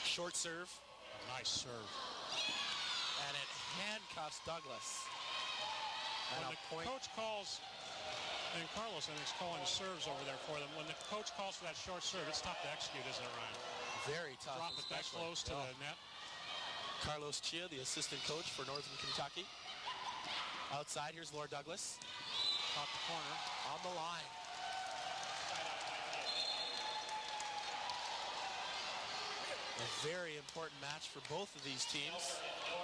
Short serve. Nice serve. And it handcuffs Douglas. And when the coach calls, and Carlos, I think, is calling the serves over there for them. When the coach calls for that short serve, it's tough to execute, isn't it, Ryan? Very tough. Drop it that close to the net. Carlos Chia, the assistant coach for Northern Kentucky. Outside, here's Laura Douglas. Top the corner. On the line. A very important match for both of these teams.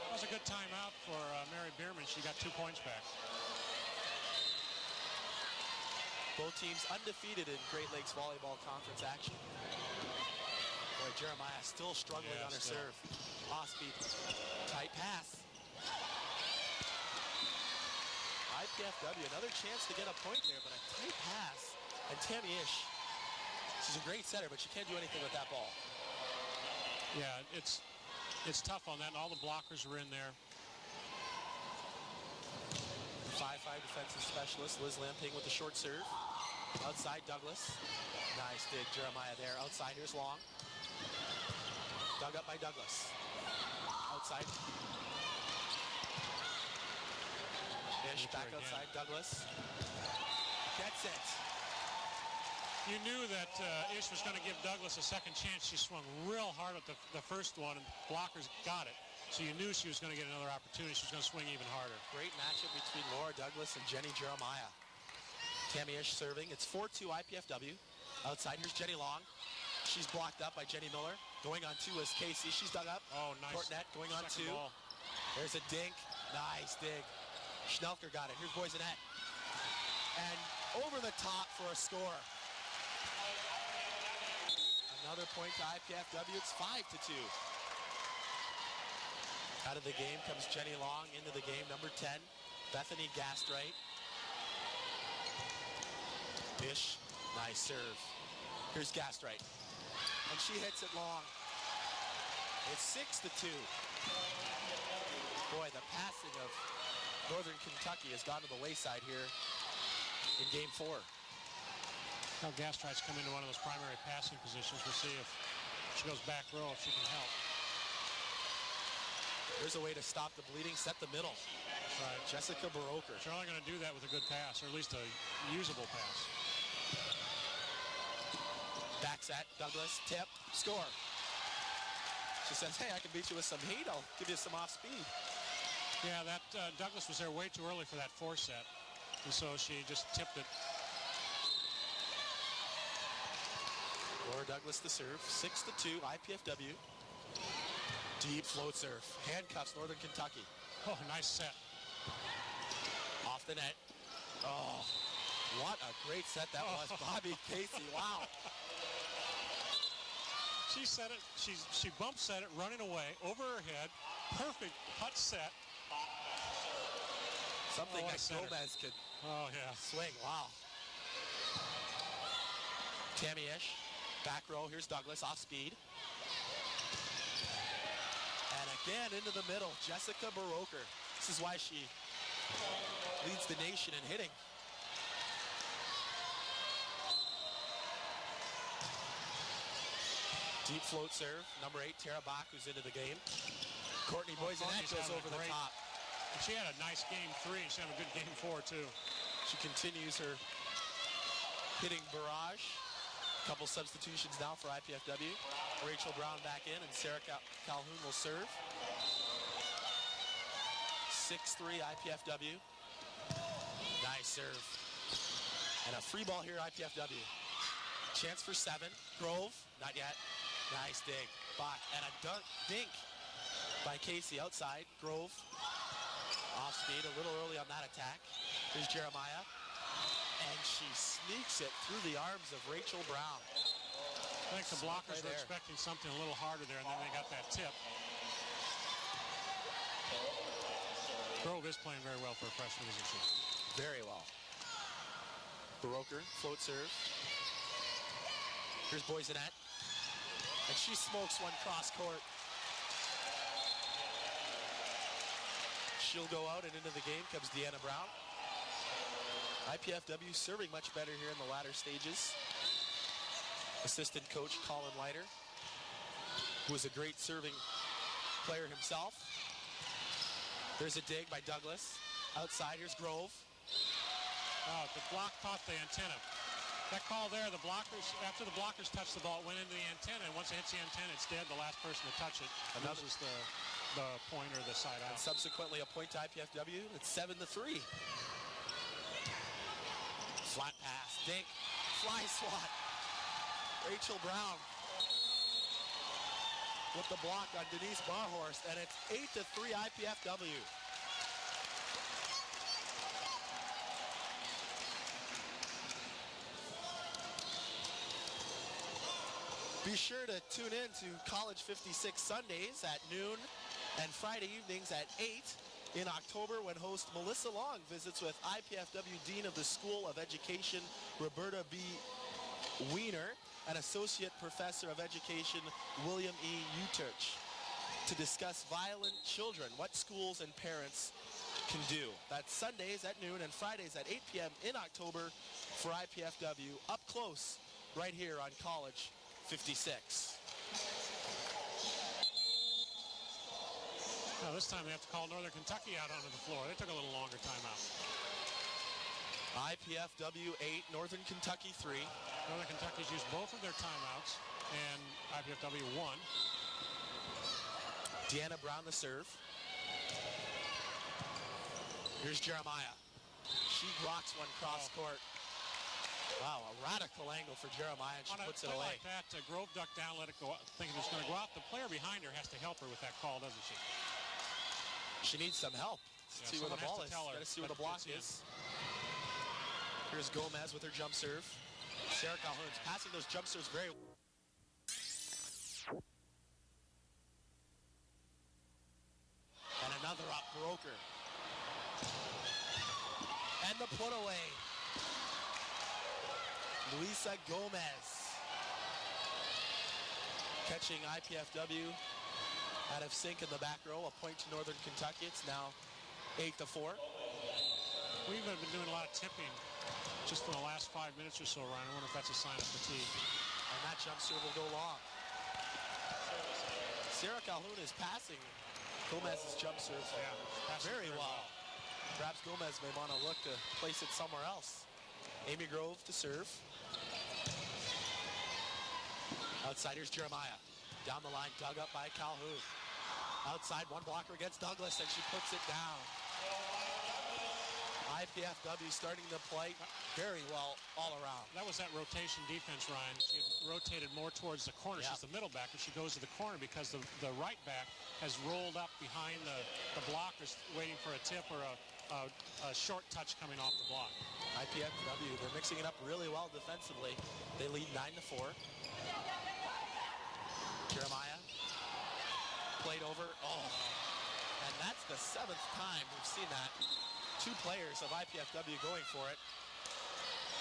That was a good timeout for Mary Bierman. She got 2 points back. Both teams undefeated in Great Lakes Volleyball Conference action. Boy, Jeremiah still struggling on her serve. Off-speed. Tight pass. IPFW, another chance to get a point there, but a tight pass. And Tammy Ish, she's a great setter, but she can't do anything with that ball. Yeah, it's tough on that, and all the blockers were in there. 5'5" defensive specialist, Liz Lamping with the short serve. Outside, Douglas. Nice dig, Jeremiah there. Outside, here's Long. Dug up by Douglas. Outside. Ish back outside, Douglas. Gets it. You knew that Ish was going to give Douglas a second chance. She swung real hard at the first one, and blockers got it. So you knew she was going to get another opportunity. She was going to swing even harder. Great matchup between Laura Douglas and Jenny Jeremiah. Tammy Ish serving. It's 4-2 IPFW. Outside, here's Jenny Long. She's blocked up by Jenny Miller. Going on 2 is Casey. She's dug up. Oh, nice. Court net going on 2. Ball. There's a dink. Nice dig. Schnelker got it. Here's Boysenette. And over the top for a score. Another point to IPFW. It's 5-2. Out of the game comes Jenny Long. Into the game, number 10, Bethany Gastright. Ish, nice serve. Here's Gastright. And she hits it long. It's 6-2. Boy, the passing of Northern Kentucky has gone to the wayside here in game 4. Now Gastright's come into one of those primary passing positions. We'll see if she goes back row, if she can help. There's a way to stop the bleeding, set the middle. That's right. Jessica Baroker. She's only going to do that with a good pass, or at least a usable pass. Back set, Douglas, tip, score. She says, hey, I can beat you with some heat. I'll give you some off speed. Yeah, that Douglas was there way too early for that 4 set. And so she just tipped it. Laura Douglas the serve, 6-2, IPFW. Deep float serve, handcuffs Northern Kentucky. Oh, nice set. Off the net. Oh, what a great set that was. Bobby Casey, wow. She set it, she bump set it, running away, over her head. Perfect putt set. Something that Gomez could swing, wow. Tammy Ish, back row, here's Douglas, off speed. And again into the middle, Jessica Baroker. This is why she leads the nation in hitting. Deep float serve, number 8, Tara Bach, who's into the game. Courtney Boysenette goes over the top. And she had a nice game 3, and she had a good game 4, too. She continues her hitting barrage. A couple substitutions now for IPFW. Rachel Brown back in, and Sarah Calhoun will serve. 6-3 IPFW. Nice serve. And a free ball here, IPFW. Chance for 7. Grove, not yet. Nice dig. Bach, and a dink by Casey outside. Grove, off speed a little early on that attack. Here's Jeremiah. And she sneaks it through the arms of Rachel Brown. I think the blockers were expecting something a little harder there, and then they got that tip. Grove is playing very well for a freshman, isn't she? Very well. Baroker, float serve. Here's Boysenette. And she smokes one cross court. She'll go out, and into the game comes Deanna Brown. IPFW serving much better here in the latter stages. Assistant coach Colin Leiter, who is a great serving player himself. There's a dig by Douglas. Outside, here's Grove. Oh, the block caught the antenna. That call there, the blockers, after the blockers touched the ball, it went into the antenna, and once it hits the antenna, it's dead. The last person to touch it loses the point or the side out. And subsequently a point to IPFW. It's 7-3. Flat pass, dink, fly swat. Rachel Brown with the block on Denise Barhorst, and it's 8-3 IPFW. Be sure to tune in to College 56 Sundays at noon and Friday evenings at 8 in October when host Melissa Long visits with IPFW Dean of the School of Education, Roberta B. Wiener, and Associate Professor of Education, William E. Uterch, to discuss violent children, what schools and parents can do. That's Sundays at noon and Fridays at 8 p.m. in October for IPFW, up close right here on College 56. Now this time they have to call Northern Kentucky out onto the floor. They took a little longer timeout. IPFW 8, Northern Kentucky 3. Northern Kentucky's used both of their timeouts, and IPFW 1. Deanna Brown the serve. Here's Jeremiah. She rocks one cross court. Wow, a radical angle for Jeremiah, and she puts it away. Like that, Grove ducked down, let it go, thinking it's going to go out. The player behind her has to help her with that call, doesn't she? She needs some help. Yeah, see where the ball is. Got to see where the block is. Here's Gomez with her jump serve. Sarah Calhoun's passing those jump serves very well. And another up, Broker. And the put away. Luisa Gomez. Catching IPFW out of sync in the back row. A point to Northern Kentucky. It's now 8-4. We've been doing a lot of tipping just in the last 5 minutes or so, Ryan. I wonder if that's a sign of fatigue. And that jump serve will go long. Sarah Calhoun is passing Gomez's jump serve very well. Perhaps Gomez may want to look to place it somewhere else. Amy Grove to serve. Outside, here's Jeremiah. Down the line, dug up by Calhoun. Outside, one blocker against Douglas, and she puts it down. IPFW starting to play very well all around. That was that rotation defense, Ryan. She rotated more towards the corner. She's the middle backer. She goes to the corner because the right back has rolled up behind the blockers waiting for a tip or a short touch coming off the block. IPFW, they're mixing it up really well defensively. They lead 9-4. Jeremiah played over. Oh, and that's the 7th time we've seen that. 2 players of IPFW going for it.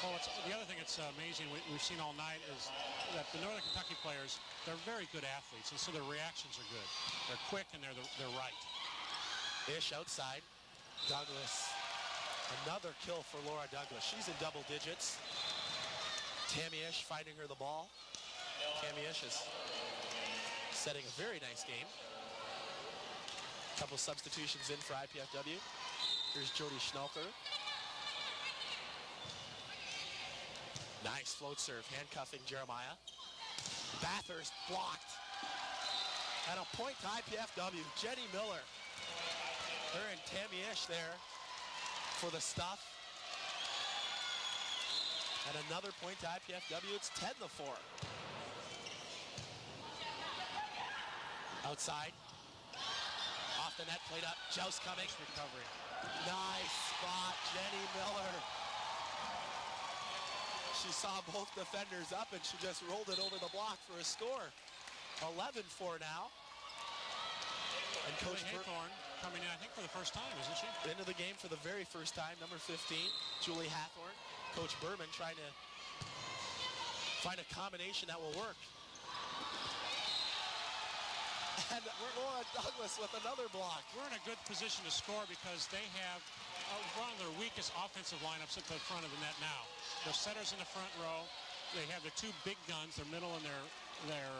Well, the other thing that's amazing we've seen all night is that the Northern Kentucky players, they're very good athletes, and so their reactions are good. They're quick and they're right. Ish outside. Douglas. Another kill for Laura Douglas. She's in double digits. Tammy Ish finding her the ball. Tammy Ish is setting a very nice game. Couple substitutions in for IPFW. Here's Jody Schnelker. Nice float serve, handcuffing Jeremiah. Bathurst blocked. And a point to IPFW. Jenny Miller. Her and Tammy Ish there for the stuff. And another point to IPFW. It's 10-4. Outside. Off the net, played up. Joust coming. Nice recovery. Nice spot, Jenny Miller. She saw both defenders up and she just rolled it over the block for a score. 11-4 now. And Coach Haythorne coming in, I think, for the first time, isn't she? Into the game for the very first time, number 15, Julie Hathorn. Coach Berman trying to find a combination that will work. And Laura Douglas with another block. We're in a good position to score because they have one of their weakest offensive lineups at the front of the net now. Their setters in the front row. They have their two big guns, their middle and their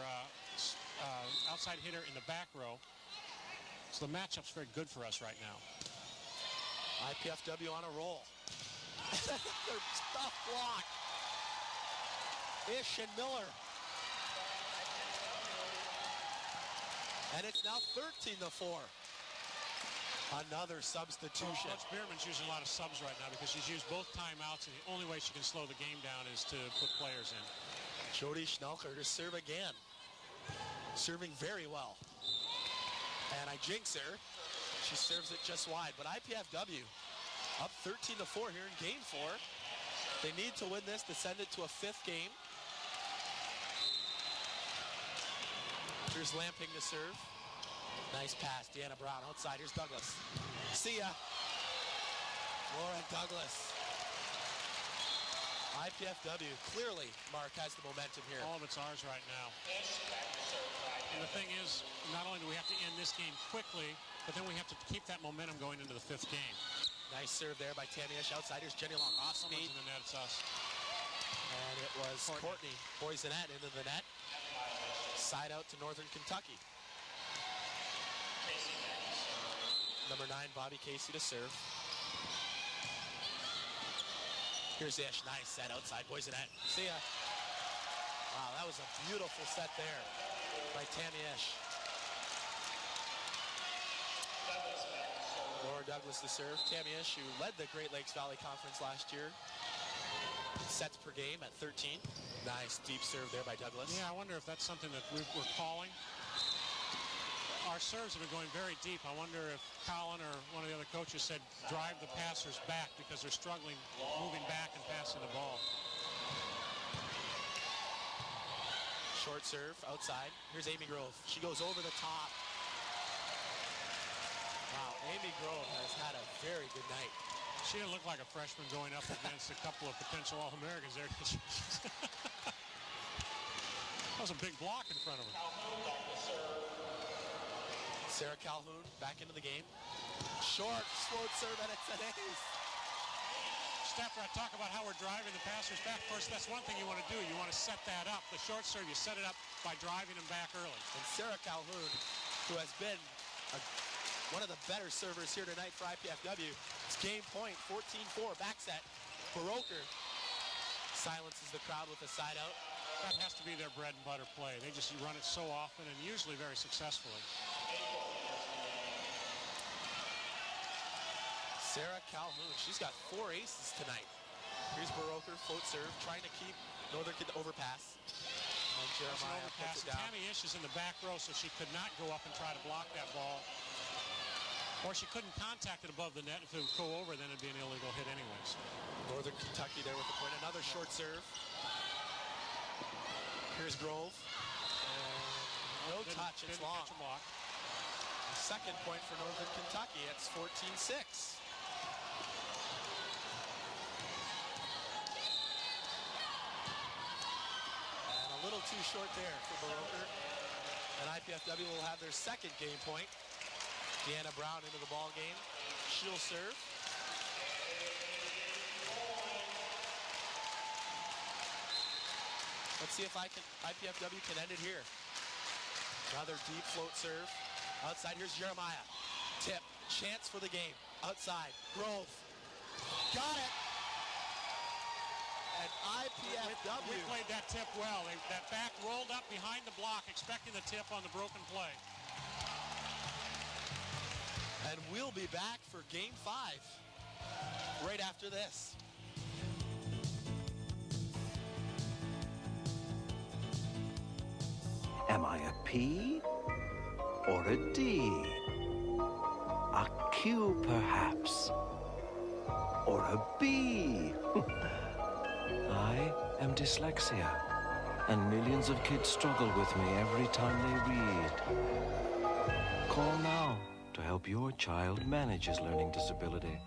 outside hitter in the back row. So the matchup's very good for us right now. IPFW on a roll. Their tough block. Ish and Miller. And it's now 13-4. Another substitution. Coach Bierman's using a lot of subs right now because she's used both timeouts, and the only way she can slow the game down is to put players in. Jody Schnelker to serve again. Serving very well. And I jinx her. She serves it just wide. But IPFW up 13-4 here in game 4. They need to win this to send it to a 5th game. Here's Lamping to serve. Nice pass, Deanna Brown outside. Here's Douglas. See ya. Laura Douglas. IPFW clearly, Mark, has the momentum here. All of it's ours right now. And the thing is, not only do we have to end this game quickly, but then we have to keep that momentum going into the 5th game. Nice serve there by Tammy Ish. Outsiders, Jenny Long off speed. In the net, it's us. And it was Courtney Boysenat into the net. Side out to Northern Kentucky. Number 9, Bobby Casey to serve. Here's Ish. Nice set outside. Boysenat. See ya. Wow, that was a beautiful set there by Tammy Ish. Laura Douglas to serve. Tammy Ish, who led the Great Lakes Valley Conference last year. Sets per game at 13. Nice deep serve there by Douglas. Yeah, I wonder if that's something that we're calling. Our serves have been going very deep. I wonder if Colin or one of the other coaches said drive the passers back because they're struggling moving back and passing the ball. Short serve outside. Here's Amy Grove. She goes over the top. Wow, Amy Grove has had a very good night. She didn't look like a freshman going up against a couple of potential All-Americans there. That was a big block in front of her. Sarah Calhoun back into the game. Short, float serve, and it's an ace. Stepper, I talk about how we're driving the passers back. Of course, that's one thing you want to do. You want to set that up. The short serve, you set it up by driving them back early. And Sarah Calhoun, who has been one of the better servers here tonight for IPFW. It's game point, 14-4, back set. Baroker silences the crowd with a side out. That has to be their bread and butter play. They just run it so often and usually very successfully. Sarah Calhoun, she's got 4 aces tonight. Here's Baroker, float serve, trying to keep Northern Kid to overpass. And Jeremiah puts it down. Tammy Ish is in the back row, so she could not go up and try to block that ball. Or she couldn't contact it above the net. If it would go over, then it'd be an illegal hit anyways. Northern Kentucky there with the point. Another short serve. Here's Grove. And no touch, it's long. Catch a block. Second point for Northern Kentucky. It's 14-6. And a little too short there for Baroker. And IPFW will have their second game point. Deanna Brown into the ball game. She'll serve. Let's see if IPFW can end it here. Another deep float serve. Outside, here's Jeremiah. Tip, chance for the game. Outside, Grove. Got it! And IPFW. We played that tip well. That back rolled up behind the block, expecting the tip on the broken play. And we'll be back for game 5 right after this. Am I a P or a D? A Q, perhaps? Or a B? I am dyslexia, and millions of kids struggle with me every time they read. Call now to help your child manage his learning disability.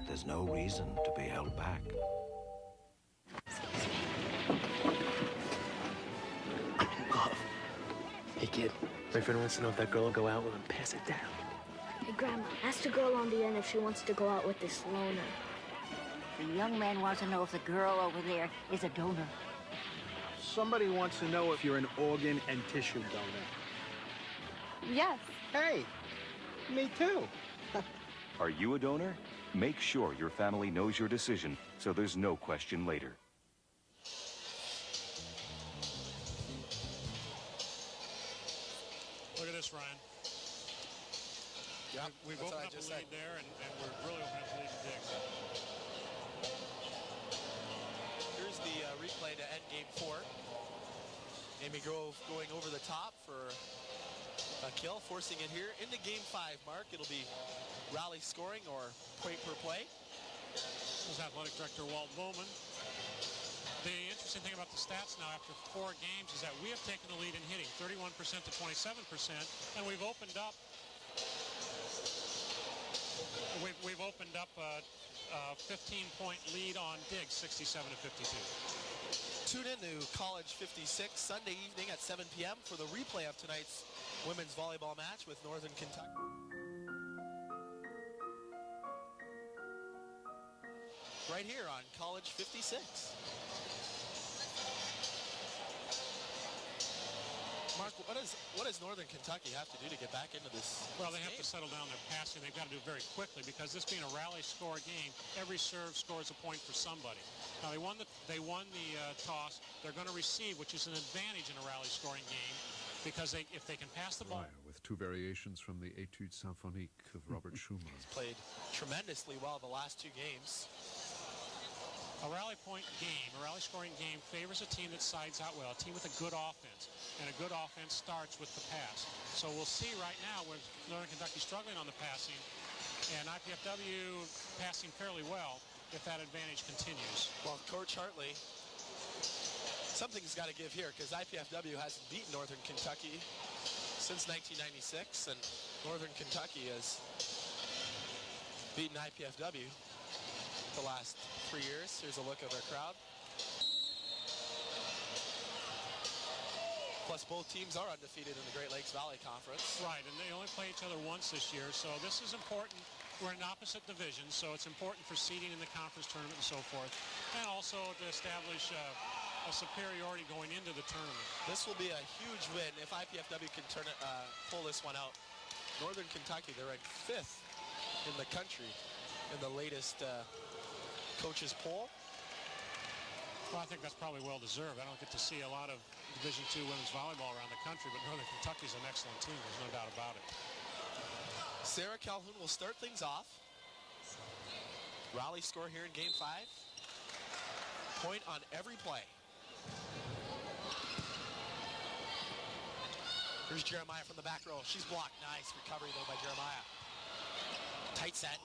There's no reason to be held back. Hey, kid, my friend wants to know if that girl will go out with him. Pass it down. Hey, Grandma, ask the girl on the end if she wants to go out with this loner. The young man wants to know if the girl over there is a donor. Somebody wants to know if you're an organ and tissue donor. Yes. Hey, me too. Are you a donor? Make sure your family knows your decision so there's no question later. Look at this, Ryan. Yeah, we've opened up the lead there, and we're really opening up the lead to Diggs. Here's the replay to end game 4. Amy Grove going over the top for a kill, forcing it here into game 5, Mark. It'll be rally scoring or point per play. This is Athletic Director Walt Bowman. The interesting thing about the stats now after 4 games is that we have taken the lead in hitting, 31% to 27%, and we've opened up a 15-point lead on Diggs, 67 to 52. Tune in to College 56 Sunday evening at 7 p.m. for the replay of tonight's women's volleyball match with Northern Kentucky. Right here on College 56. Mark, what does Northern Kentucky have to do to get back into this? Well, they have to settle down their passing. They've got to do it very quickly because this being a rally score game, every serve scores a point for somebody. Now, they won the toss. They're going to receive, which is an advantage in a rally scoring game because if they can pass the ball. With 2 variations from the Etude Symphonique of Robert Schumann. He's played tremendously well the last 2 games. A rally point game, a rally scoring game favors a team that sides out well, a team with a good offense. And a good offense starts with the pass. So we'll see right now where Northern Kentucky struggling on the passing and IPFW passing fairly well if that advantage continues. Well, Coach Hartley, something's got to give here because IPFW hasn't beaten Northern Kentucky since 1996, and Northern Kentucky has beaten IPFW the last 3 years. Here's a look at our crowd. Plus, both teams are undefeated in the Great Lakes Valley Conference. Right, and they only play each other once this year, so this is important. We're in opposite divisions, so it's important for seeding in the conference tournament and so forth, and also to establish a superiority going into the tournament. This will be a huge win if IPFW can pull this one out. Northern Kentucky, they're ranked 5th in the country in the latest coaches poll. Well, I think that's probably well-deserved. I don't get to see a lot of Division II women's volleyball around the country, but Northern Kentucky's an excellent team. There's no doubt about it. Sarah Calhoun will start things off. Rally score here in Game 5. Point on every play. Here's Jeremiah from the back row. She's blocked. Nice recovery, though, by Jeremiah. Tight set.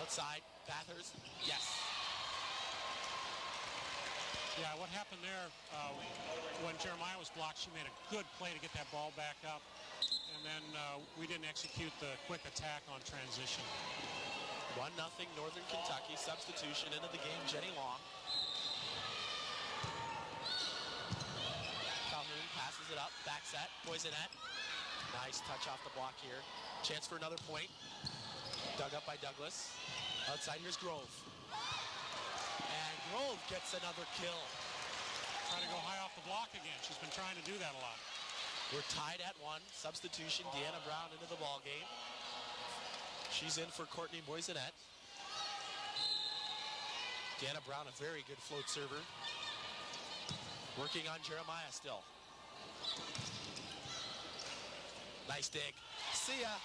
Outside. Bathurst. Yes. Yeah, what happened there, when Jeremiah was blocked, she made a good play to get that ball back up. And then we didn't execute the quick attack on transition. 1-0 Northern Kentucky. Substitution into the game, Jenny Long. Calhoun passes it up. Back set. Poisonette. Nice touch off the block here. Chance for another point. Dug up by Douglas. Outside, here's Grove. And Grove gets another kill. Trying to go high off the block again. She's been trying to do that a lot. We're tied at 1. Substitution, Deanna Brown into the ball game. She's in for Courtney Boisonette. Deanna Brown, a very good float server. Working on Jeremiah still. Nice dig. See ya.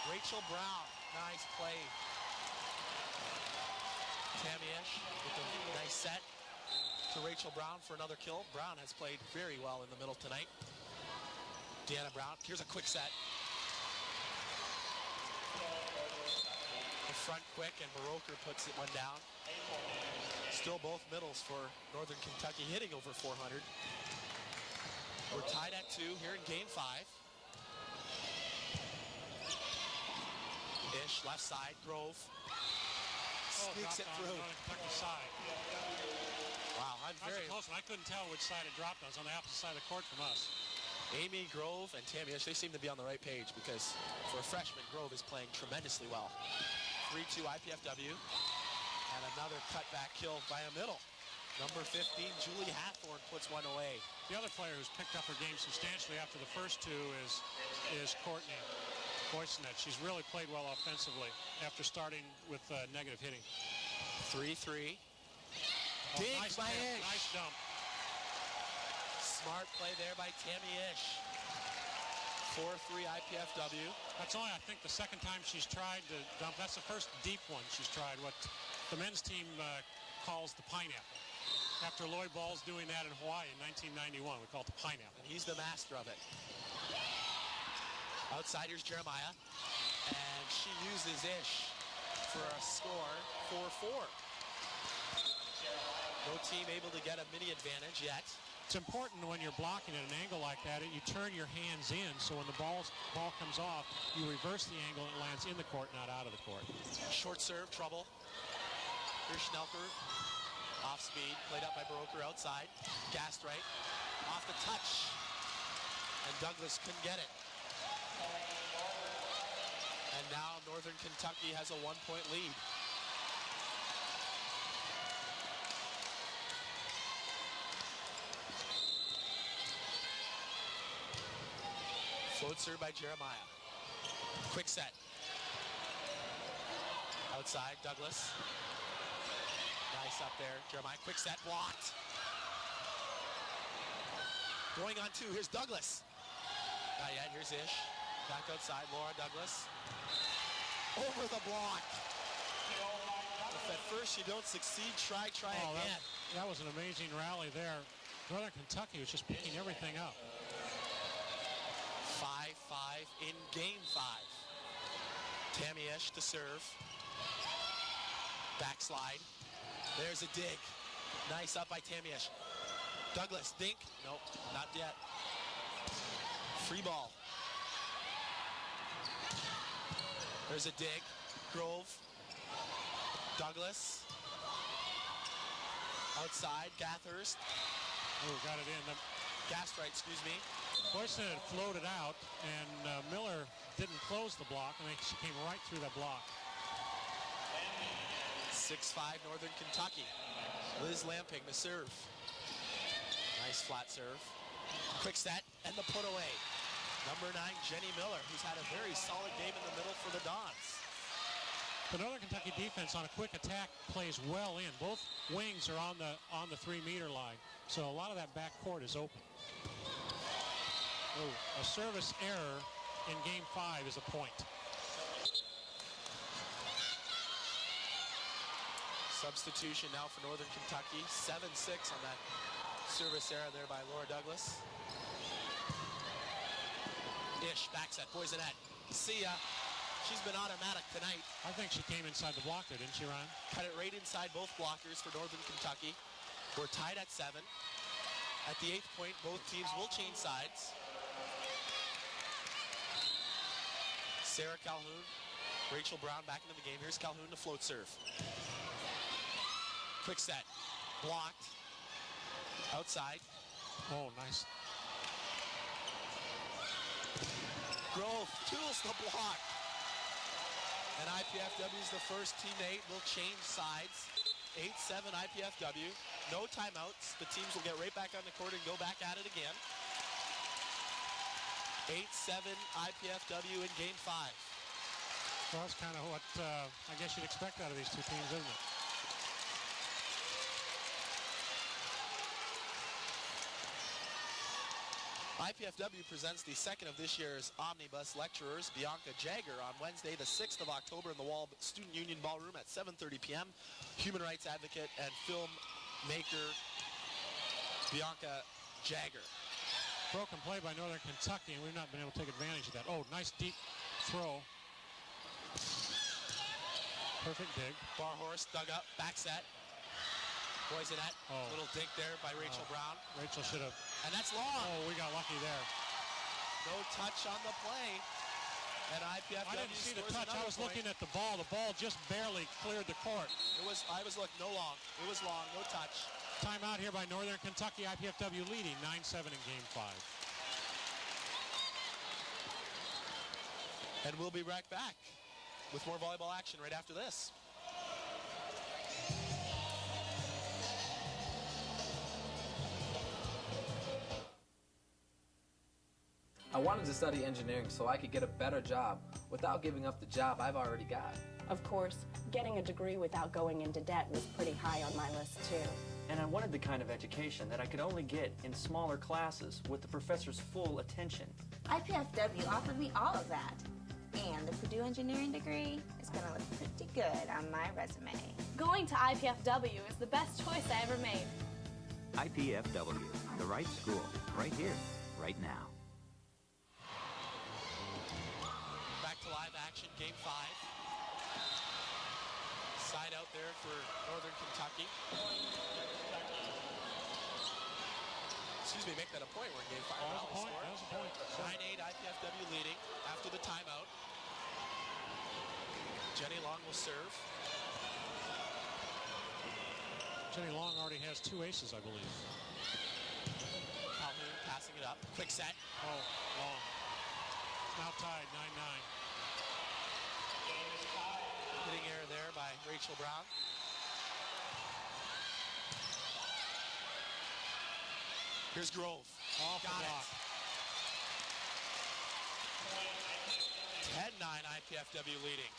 Rachel Brown, nice play. Tammy Ish with a nice set. to Rachel Brown for another kill. Brown has played very well in the middle tonight. Deanna Brown, here's a quick set. The front quick, and Baroker puts it one down. Still both middles for Northern Kentucky hitting over 400. We're tied at 2 here in game 5. Ish, left side, Grove. Sneaks it through. Kentucky side. Wow, I'm very close one. I couldn't tell which side it dropped on. It was on the opposite side of the court from us. Amy Grove and Tammy Ish, they seem to be on the right page because for a freshman, Grove is playing tremendously well. 3-2 IPFW. And another cutback kill by a middle. Number 15, Julie Hathorn puts one away. The other player who's picked up her game substantially after the first two is Courtney Boysonet. She's really played well offensively after starting with negative hitting. 3-3. Dig by Ish. Nice dump. Smart play there by Tammy Ish. 4-3 IPFW. That's only, I think, the second time she's tried to dump. That's the first deep one she's tried, what the men's team calls the pineapple. After Lloyd Ball's doing that in Hawaii in 1991, we call it the pineapple. And he's the master of it. Outside, here's Jeremiah. And she uses Ish for a score, 4-4. No team able to get a mini advantage yet. It's important when you're blocking at an angle like that, you turn your hands in, so when the ball comes off, you reverse the angle and it lands in the court, not out of the court. Short serve, trouble. Here's Schnelker. Off speed, played up by Baroker outside. Gastright, off the touch. And Douglas couldn't get it. And now Northern Kentucky has a 1-point lead. Float serve by Jeremiah. Quick set. Outside, Douglas. Nice up there. Jeremiah, quick set, blocked. Going on 2, here's Douglas. Not yet, here's Ish. Back outside, Laura Douglas. Over the block. If at first you don't succeed, try again. That was an amazing rally there. Northern Kentucky was just picking everything up. 5-5 in game 5. Tammy Ish to serve. Backslide. There's a dig. Nice up by Tammy Ish. Douglas, dink. Nope, not yet. Free ball. There's a dig. Grove. Douglas. Outside, Gathurst. Oh, got it in. Gastright, excuse me. Boyson had floated out, and Miller didn't close the block. I mean, she came right through that block. 6-5 Northern Kentucky. Liz Lamping to serve. Nice flat serve. Quick set, and the put away. Number 9, Jenny Miller, who's had a very solid game in the middle for the Dons. The Northern Kentucky defense on a quick attack plays well in. Both wings are on the 3-meter line, so a lot of that back court is open. Oh, a service error in game 5 is a point. Substitution now for Northern Kentucky. 7-6 on that service error there by Laura Douglas. Ish, back set, Boysonet. See ya. She's been automatic tonight. I think she came inside the block there, didn't she, Ryan? Cut it right inside both blockers for Northern Kentucky. We're tied at 7. At the 8th point, both teams will change sides. Sarah Calhoun, Rachel Brown back into the game. Here's Calhoun to float serve. Quick set, blocked, outside. Oh, nice. Grove tools the block. And IPFW is the first team to 8. Will change sides. 8-7 IPFW. No timeouts. The teams will get right back on the court and go back at it again. 8-7 IPFW in game 5. Well, that's kind of what I guess you'd expect out of these two teams, isn't it? IPFW presents the second of this year's Omnibus Lecturers, Bianca Jagger, on Wednesday, the 6th of October in the Wall Student Union Ballroom at 7:30 p.m. Human rights advocate and filmmaker Bianca Jagger. Broken play by Northern Kentucky, and we've not been able to take advantage of that. Oh, nice deep throw. Perfect dig. Barhorse dug up, back set. Poisonette, little dig there by Rachel Brown. Rachel should have. And that's long. Oh, we got lucky there. No touch on the play. And IPFW I didn't see the scores touch. I was another point. looking at the ball. The ball just barely cleared the court. I was looking, no long. It was long, no touch. Timeout here by Northern Kentucky. IPFW leading 9-7 in game 5. And we'll be right back with more volleyball action right after this. I wanted to study engineering so I could get a better job without giving up the job I've already got. Of course, getting a degree without going into debt was pretty high on my list, too. And I wanted the kind of education that I could only get in smaller classes with the professor's full attention. IPFW offered me all of that. And the Purdue engineering degree is going to look pretty good on my resume. Going to IPFW is the best choice I ever made. IPFW, the right school, right here, right now. Back to live action, game 5. Side out there for Northern Kentucky. Excuse me, make that a point. We're in game 5. That was a point. 9-8 IPFW leading after the timeout. Jenny Long will serve. Jenny Long already has 2 aces, I believe. Calhoun passing it up. Quick set. Oh, Long. It's now tied, 9-9. Hitting error there by Rachel Brown. Here's Grove. Off Got the block. it. 10-9 IPFW leading.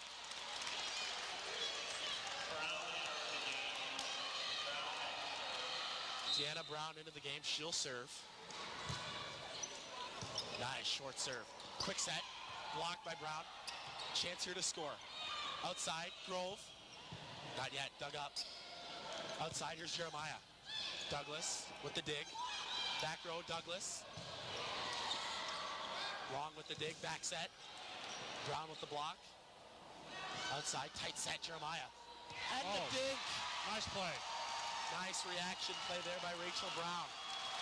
Deanna Brown into the game. She'll serve. Nice short serve. Quick set. Blocked by Brown. Chance here to score. Outside, Grove. Not yet. Dug up. Outside, here's Jeremiah. Douglas with the dig. Back row, Douglas. Long with the dig. Back set. Brown with the block. Outside, tight set, Jeremiah. And the dig. Nice play. Nice reaction play there by Rachel Brown.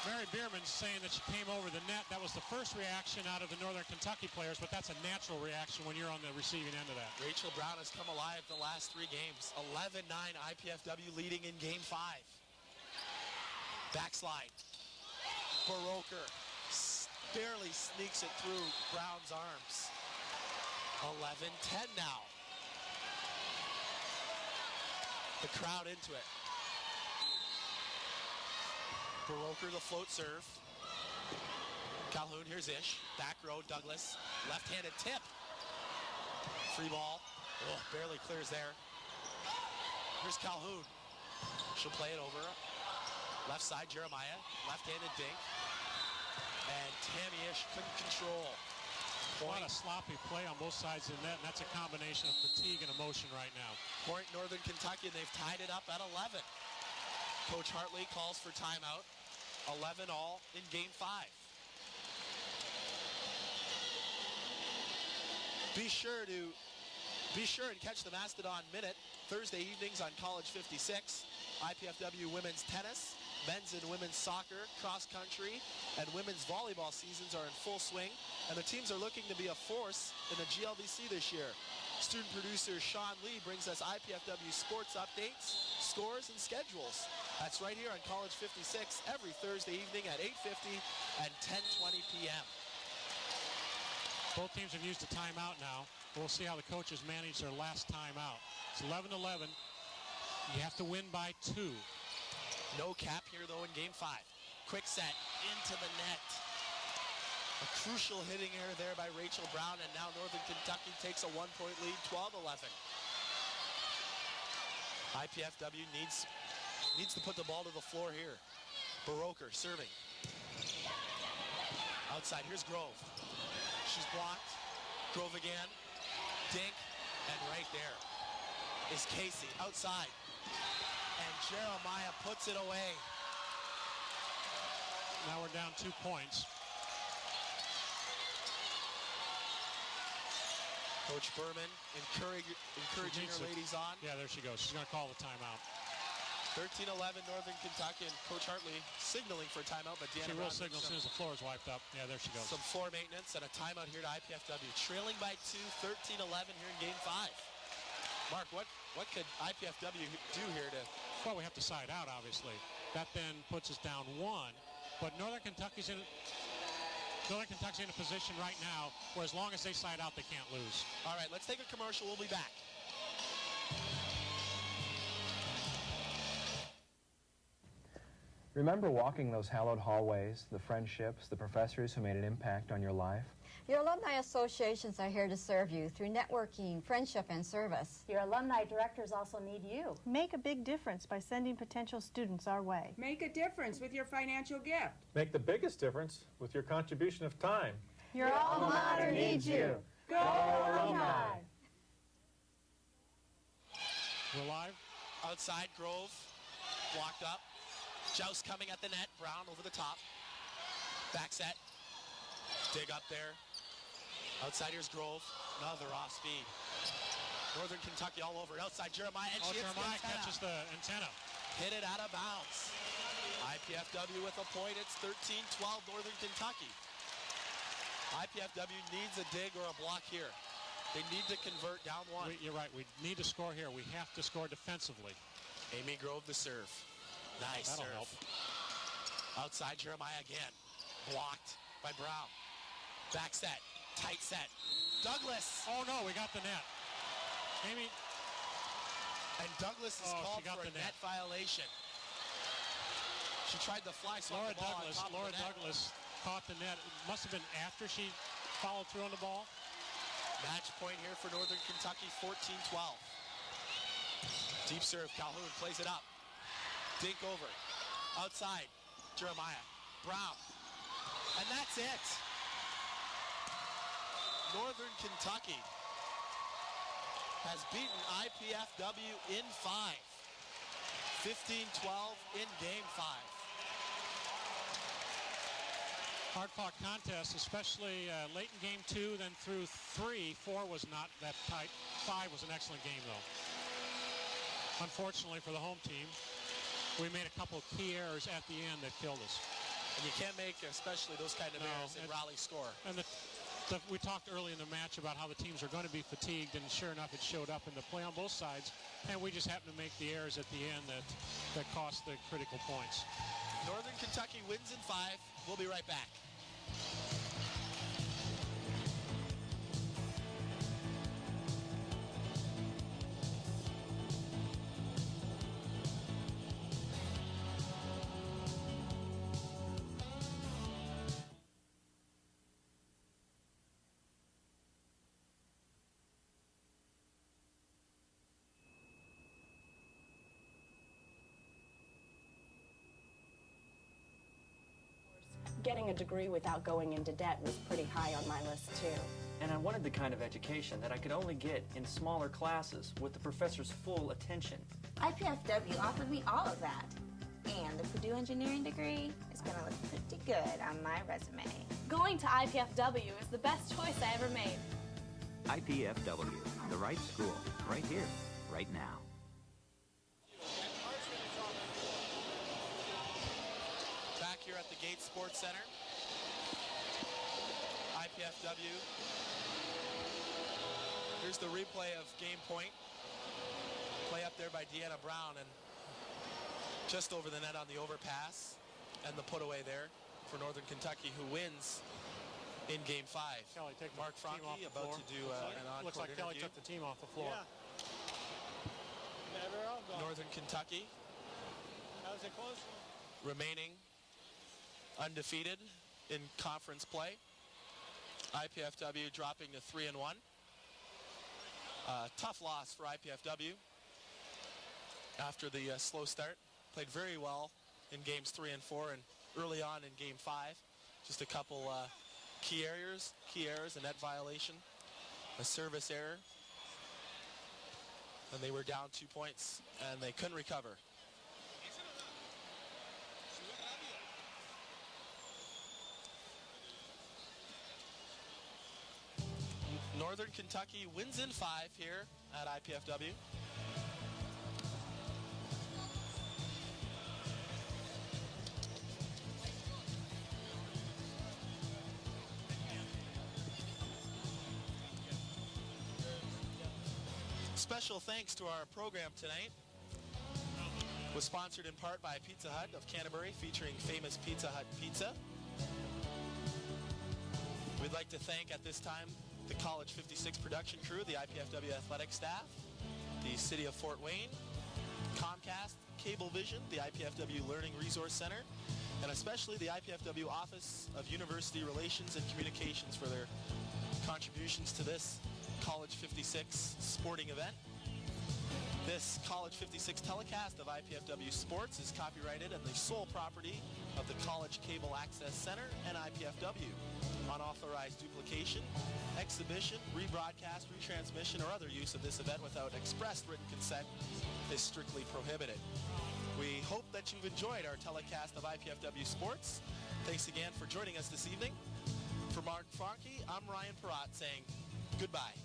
Mary Bierman saying that she came over the net. That was the first reaction out of the Northern Kentucky players, but that's a natural reaction when you're on the receiving end of that. Rachel Brown has come alive the last 3 games. 11-9 IPFW leading in game 5. Backslide. Baroker barely sneaks it through Brown's arms. 11-10 now. The crowd into it. Baroker, the float serve. Calhoun, here's Ish. Back row, Douglas. Left-handed tip. Free ball. Oh, barely clears there. Here's Calhoun. She'll play it over. Left side, Jeremiah. Left-handed dink. And Tammy Ish couldn't control. What a sloppy play on both sides of the net, and that's a combination of fatigue and emotion right now. Point Northern Kentucky, and they've tied it up at 11. Coach Hartley calls for timeout. 11 all in game 5. Be sure and catch the Mastodon Minute Thursday evenings on College 56. IPFW women's tennis, men's and women's soccer, cross country, and women's volleyball seasons are in full swing, and the teams are looking to be a force in the GLVC this year. Student producer Sean Lee brings us IPFW sports updates, scores, and schedules. That's right here on College 56 every Thursday evening at 8:50 and 10:20 p.m. Both teams have used a timeout now. We'll see how the coaches manage their last timeout. It's 11-11. You have to win by 2. No cap here, though, in game 5. Quick set into the net. A crucial hitting error there by Rachel Brown, and now Northern Kentucky takes a 1-point lead, 12-11. IPFW needs to put the ball to the floor here. Baroker serving. Outside, here's Grove. She's blocked. Grove again. Dink, and right there is Casey outside. And Jeremiah puts it away. Now we're down 2 points. Coach Berman encouraging her ladies on. Yeah, there she goes. She's going to call the timeout. 13-11 Northern Kentucky, and Coach Hartley signaling for a timeout, but Deanna She will Brown signal as soon as the floor is wiped up. Yeah, there she goes. Some floor maintenance and a timeout here to IPFW. Trailing by 2, 13-11 here in game 5. Mark, what could IPFW do here to... Well, we have to side out, obviously. That then puts us down 1. But Northern Kentucky's in a position right now where as long as they side out, they can't lose. All right, let's take a commercial. We'll be back. Remember walking those hallowed hallways, the friendships, the professors who made an impact on your life? Your alumni associations are here to serve you through networking, friendship, and service. Your alumni directors also need you. Make a big difference by sending potential students our way. Make a difference with your financial gift. Make the biggest difference with your contribution of time. Your alma mater needs you. Go alumni! We're live. Outside, Grove blocked up. Joust coming at the net. Brown over the top. Back set. Dig up there. Outside, here's Grove. Another off speed. Northern Kentucky all over it. Outside, Jeremiah. And Jeremiah catches the antenna. Hit it out of bounds. IPFW with a point. It's 13-12 Northern Kentucky. IPFW needs a dig or a block here. They need to convert down 1. You're right. We need to score here. We have to score defensively. Amy Grove the serve. Nice That'll serve. help. Outside, Jeremiah again. Blocked by Brown. Back set. Tight set. Douglas. Oh, no, we got the net. Amy. And Douglas is called for a net violation. She tried to fly swap the ball on top Laura of the net. Douglas caught the net. It must have been after she followed through on the ball. Match point here for Northern Kentucky, 14-12. Deep serve, Calhoun plays it up. Dink over. Outside, Jeremiah. Brown. And that's it. Northern Kentucky has beaten IPFW in 5. 15-12 in game 5. Hard-fought contest, especially late in game 2, then through 3. 4 was not that tight. 5 was an excellent game, though. Unfortunately for the home team, we made a couple of key errors at the end that killed us. And you can't make, especially those kind of errors in rally score. And we talked early in the match about how the teams are going to be fatigued, and sure enough, it showed up in the play on both sides. And we just happened to make the errors at the end that cost the critical points. Northern Kentucky wins in 5. We'll be right back. Getting a degree without going into debt was pretty high on my list, too. And I wanted the kind of education that I could only get in smaller classes with the professor's full attention. IPFW offered me all of that. And the Purdue engineering degree is going to look pretty good on my resume. Going to IPFW is the best choice I ever made. IPFW, the right school, right here, right now. Back here at the Gates Sports Center. IPFW. Here's the replay of game point. Play up there by Deanna Brown, and just over the net on the overpass, and the put away there for Northern Kentucky, who wins in game 5. Kelly, take Mark Franke about to do an encore Looks like Kelly interview. took the team off the floor. Northern Kentucky That was a close one. remaining undefeated in conference play. IPFW dropping to 3-1. Tough loss for IPFW after the slow start. Played very well in games 3 and 4, and early on in game 5. Just a couple key errors, a net violation, a service error, and they were down 2 points, and they couldn't recover. Northern Kentucky wins in 5 here at IPFW. Special thanks to our program tonight. Was sponsored in part by Pizza Hut of Canterbury, featuring famous Pizza Hut pizza. We'd like to thank at this time the College 56 production crew, the IPFW athletic staff, the City of Fort Wayne, Comcast, Cablevision, the IPFW Learning Resource Center, and especially the IPFW Office of University Relations and Communications for their contributions to this College 56 sporting event. This College 56 telecast of IPFW Sports is copyrighted and the sole property of the College Cable Access Center and IPFW. Unauthorized duplication, exhibition, rebroadcast, retransmission, or other use of this event without express written consent is strictly prohibited. We hope that you've enjoyed our telecast of IPFW Sports. Thanks again for joining us this evening. For Mark Franke, I'm Ryan Perrott saying goodbye.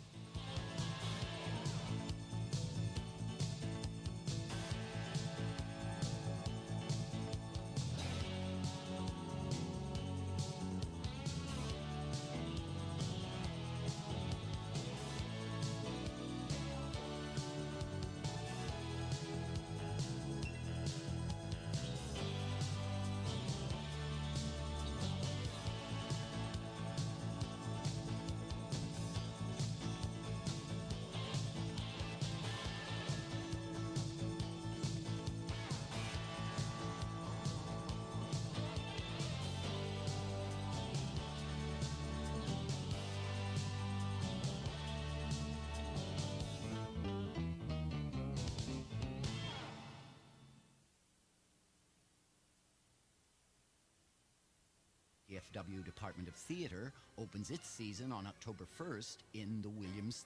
The IPFW Department of Theater opens its season on October 1st in the Williams